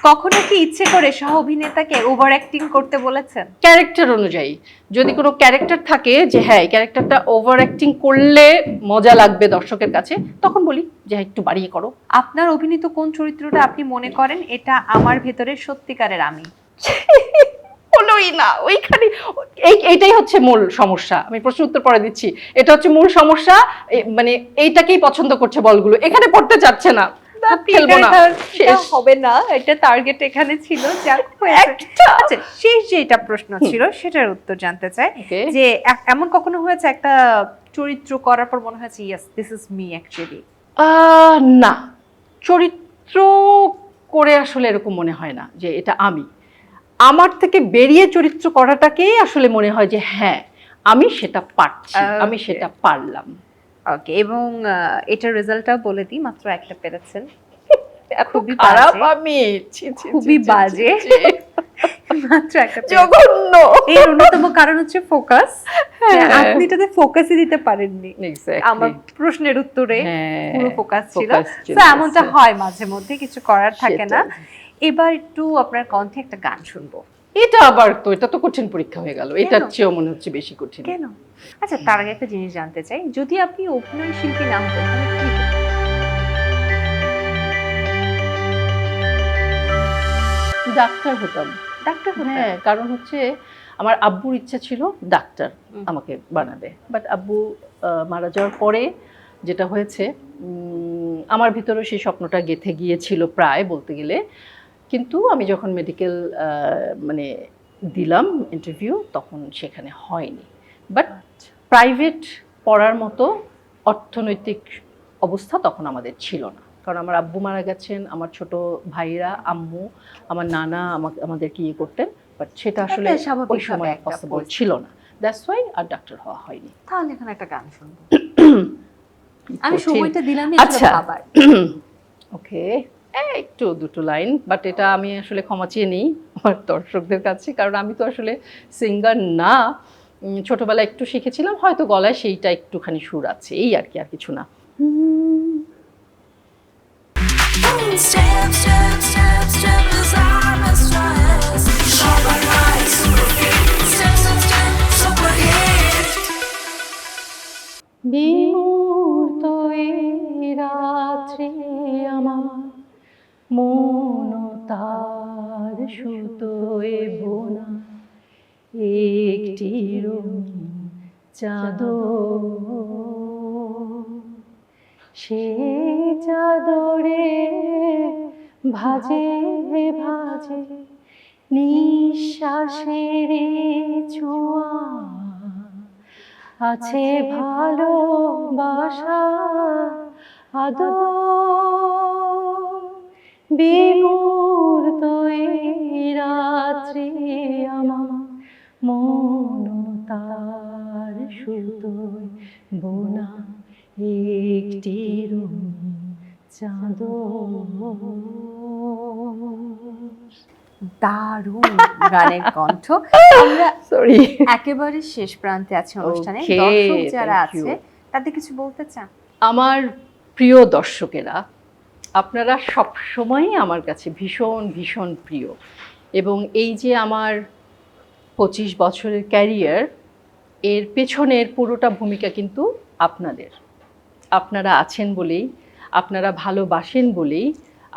কখনো কি ইচ্ছে করে সহ অভিনেতাকে ওভার অ্যাক্টিং করতে বলেছেন? ক্যারেক্টার অনুযায়ী, যদি কোনো ক্যারেক্টার থাকে যে হ্যাঁ এই ক্যারেক্টারটা ওভার অ্যাক্টিং করলে মজা লাগবে দর্শকের কাছে, তখন বলি যে হ্যাঁ একটু বাড়িয়ে করো। আপনার অভিনীত কোন চরিত্রটা আপনি মনে করেন এটা আমার ভেতরে সত্যিকারের আমি? হলোই না ওইখানে। এইটাই হচ্ছে মূল সমস্যা। আমি প্রশ্ন উত্তর পরে দিচ্ছি। এটা হচ্ছে মূল সমস্যা, মানে এইটাকেই পছন্দ করছে বলগুলো, এখানে পড়তে চাচ্ছে না। খেলবো না, শেষ। হবে না, এটা টার্গেট এখানে ছিল, যাক হয়েছে। আচ্ছা, শেষ যেটা প্রশ্ন ছিল সেটার উত্তর জানতে চাই Okay. যে এমন কখনো হয়েছে একটা চরিত্র করার পর মনে হয়েছে yes this is me actually? না, চরিত্র করে আসলে এরকম মনে হয় না যে এটা আমি। আমার থেকে বেরিয়ে চরিত্র করাটাকেই আসলে মনে হয় যে হ্যাঁ আমি সেটা পারছি, আমি Okay. সেটা পারলাম। ওকে, এবং এটার রেজাল্টটাও বলে দিই, মাত্র একটা পেরেছেন। খুবই খারাপ বাজে। আমি, ছি, ছি, ছি, খুবই ছি, ছি, বাজে। ছি। মাত্র একটা পেরেছেন। জঘন্য। এর অন্যতম কারণ হচ্ছে ফোকাস। হ্যাঁ। আপনি এটাতে ফোকাসই দিতে পারেননি। Exactly. আমার প্রশ্নের উত্তরে হ্যাঁ, পুরো ফোকাস ছিল। focus ছিল, তো এমনটা yes. হয় মাঝে মধ্যে, কিছু করার থাকে না। সেটাই। এবার একটু আপনার কণ্ঠে একটা গান শুনবো। এটা আবার তো, এটা তো কঠিন পরীক্ষা হয়ে গেল, এটার চেয়েও মনে হচ্ছে বেশি কঠিন। কেন? আচ্ছা, তার আগে একটা জিনিস জানতে চাই, যদি আপনি অভিনয় শিল্পী না হতেন তাহলে কি হতেন? ডাক্তার হতাম। ডাক্তার হতেন? হ্যাঁ, কারণ হচ্ছে আমার আব্বুর ইচ্ছা ছিল ডাক্তার হুম। আমাকে বানাবে, বাট আব্বু মারা যাওয়ার পরে যেটা হয়েছে, আমার ভিতরেও সেই স্বপ্নটা গেঁথে গিয়েছিল প্রায় বলতে গেলে। কিন্তু আমি যখন মেডিকেল মানে দিলাম ইন্টারভিউ, তখন সেখানে হয়নি। বাট প্রাইভেট পড়ার মতো অর্থনৈতিক অবস্থা তখন আমাদের ছিল না, কারণ আমার আব্বু মারা গেছেন, আমার ছোট ভাইরা, আম্মু, আমার নানা আমাদেরকে ইয়ে করতেন, বাট সেটা আসলে একটা স্বাভাবিক ওই সময় একটা পসিবল পরিস্থিতি। ছিল না। দ্যাটস ওয়াই আর ডাক্তার হওয়া হয়নি। তাহলে এখন একটা গান শুনবো। আমি কঠিন। সময়টা দিলাম আচ্ছা। আবার। ওকে, একটু দুটো লাইন, বাট এটা আমি আসলে ক্ষমা চেয়ে নিই আমার দর্শকদের কাছে, কারণ আমি তো আসলে সিঙ্গার না। ছোটবেলায় একটু শিখেছিলাম, হয়তো গলায় সেইটা একটুখানি সুর আছে, এই আর কি, আর কিছু না। Step, step, step, step as I'm a stress. Shabba right, super hit. Step, step, step, super hit. বিমূর্ত এই রাত্রি আমার মন তার সুতোয় বোনা একটি রঙিন চাদর, সে চাদরে ভাজে ভাজে নিঃশ্বাসের ছোঁয়া, আছে ভালোবাসা আদর, বিমূর্ত এই রাত্রি আমার মন তার সুতোয় বোনা একটি রঙিন চাদর। দারুণ গানের কণ্ঠ। আমরা সরি। একেবারে শেষ প্রান্তে আছি অনুষ্ঠানে। Okay, দর্শক যারা thank আছে you. তাদের কিছু বলতে চান? আমার প্রিয় দর্শকেরা, আপনারা সব সময়ই আমার কাছে ভীষণ ভীষণ প্রিয়, এবং এই যে আমার 25 বছরের ক্যারিয়ার, এর পেছনের পুরোটা ভূমিকা কিন্তু আপনাদের। আপনারা আছেন বলেই, আপনারা ভালোবাসেন বলেই,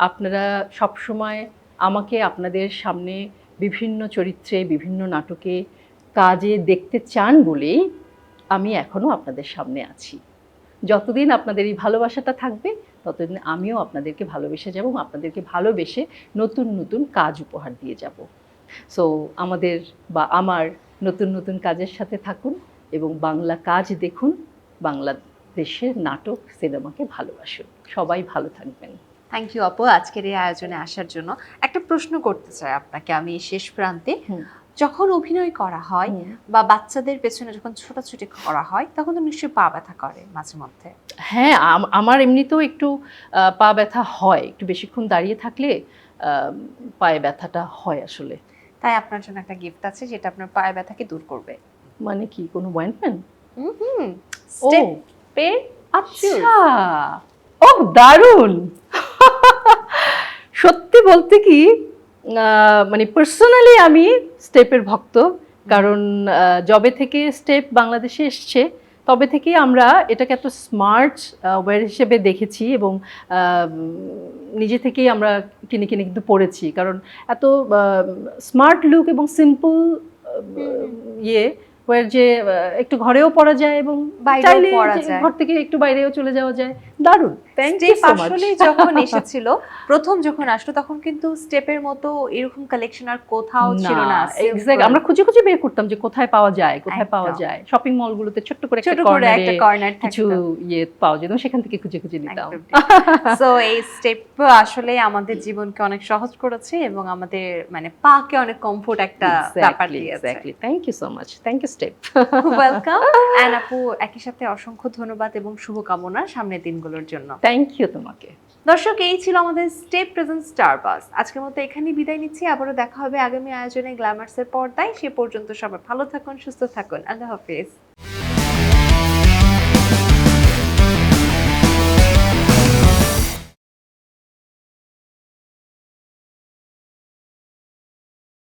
আপনারা সবসময় আমাকে আপনাদের সামনে বিভিন্ন চরিত্রে, বিভিন্ন নাটকে কাজে দেখতে চান বলেই আমি এখনও আপনাদের সামনে আছি। যতদিন আপনাদের এই ভালোবাসাটা থাকবে ততদিন আমিও আপনাদেরকে ভালোবেসে যাব এবং আপনাদেরকে ভালোবেসে নতুন নতুন কাজ উপহার দিয়ে যাব। সো আমাদের বা আমার নতুন নতুন কাজের সাথে থাকুন এবং বাংলা কাজ দেখুন, বাংলাদেশের নাটক সিনেমাকে ভালোবাসুন। সবাই ভালো থাকবেন। থ্যাংক ইউ আপু আজকের এই আয়োজনে আসার জন্য। একটা প্রশ্ন করতে চাই আপনাকে আমি এই শেষ প্রান্তে। যখন অভিনয় করা হয় বা বাচ্চাদের পেছনে যখন ছোটাছুটি করা হয় তখন তো নিশ্চয়ই পা ব্যথা করে মাঝে মধ্যে। হ্যাঁ, আমার এমনিতেও একটু পা ব্যথা হয়, একটু বেশিক্ষণ দাঁড়িয়ে থাকলে পায়ে ব্যথাটা হয় আসলে। তাই আপনার জন্য একটা গিফট আছে যেটা আপনার পায়ে ব্যথাকে দূর করবে। মানে কি, কোনো অয়েন্টমেন্ট? স্টেপের আচ্ছা, ও দারুণ। সত্যি বলতে কি, মানে পার্সোনালি আমি স্টেপের ভক্ত, কারণ যবে থেকে স্টেপ বাংলাদেশে এসছে তবে থেকেই আমরা এটাকে এত স্মার্ট ওয়্যার হিসেবে দেখেছি এবং নিজে থেকেই আমরা কিনে কিনে কিন্তু পড়েছি, কারণ এত স্মার্ট লুক এবং সিম্পল ইয়ে ওয়্যার যে একটু ঘরেও পরা যায় এবং বাইরেও পরা যায়, ঘর থেকে একটু বাইরেও চলে যাওয়া যায়। দারুণ, থ্যাংক ইউ সো মাচ। আসলে যখন এসেছিল প্রথম যখন আসলো তখন কিন্তু স্টেপের মতো এরকম কালেকশন আর কোথাও ছিল না। এক্স্যাক্ট, আমরা খুঁজে খুঁজে বের করতাম যে কোথায় পাওয়া যায়, কোথায় পাওয়া যায়। শপিং মলগুলোতে ছোট্ট করে একটা কর্নার কিছু ইয়ে পাওয়া যেত, সেখান থেকে খুঁজে খুঁজে নিতাম। সো এই স্টেপ আসলে আমাদের জীবনকে অনেক সহজ করেছে এবং আমাদের মানে পাকে অনেক কমফোর্ট একটা ব্যাপার দিয়েছে। Exactly, thank you so much, thank you step. Welcome and আপু একই সাথে অসংখ্য ধন্যবাদ এবং শুভকামনা সামনের দিনগুলোর জন্য। থ্যাংক ইউ তোমাকে। দর্শক, এই ছিল আমাদের স্টেপ প্রেজেন্ট স্টারবাজ। আজকের মতো এখানেই বিদায় নিচ্ছি, আবারও দেখা হবে আগামী আয়োজনে গ্ল্যামার্সের পর্দায়। সে পর্যন্ত সবাই ভালো থাকুন, সুস্থ থাকুন। আল্লাহ হাফেজ।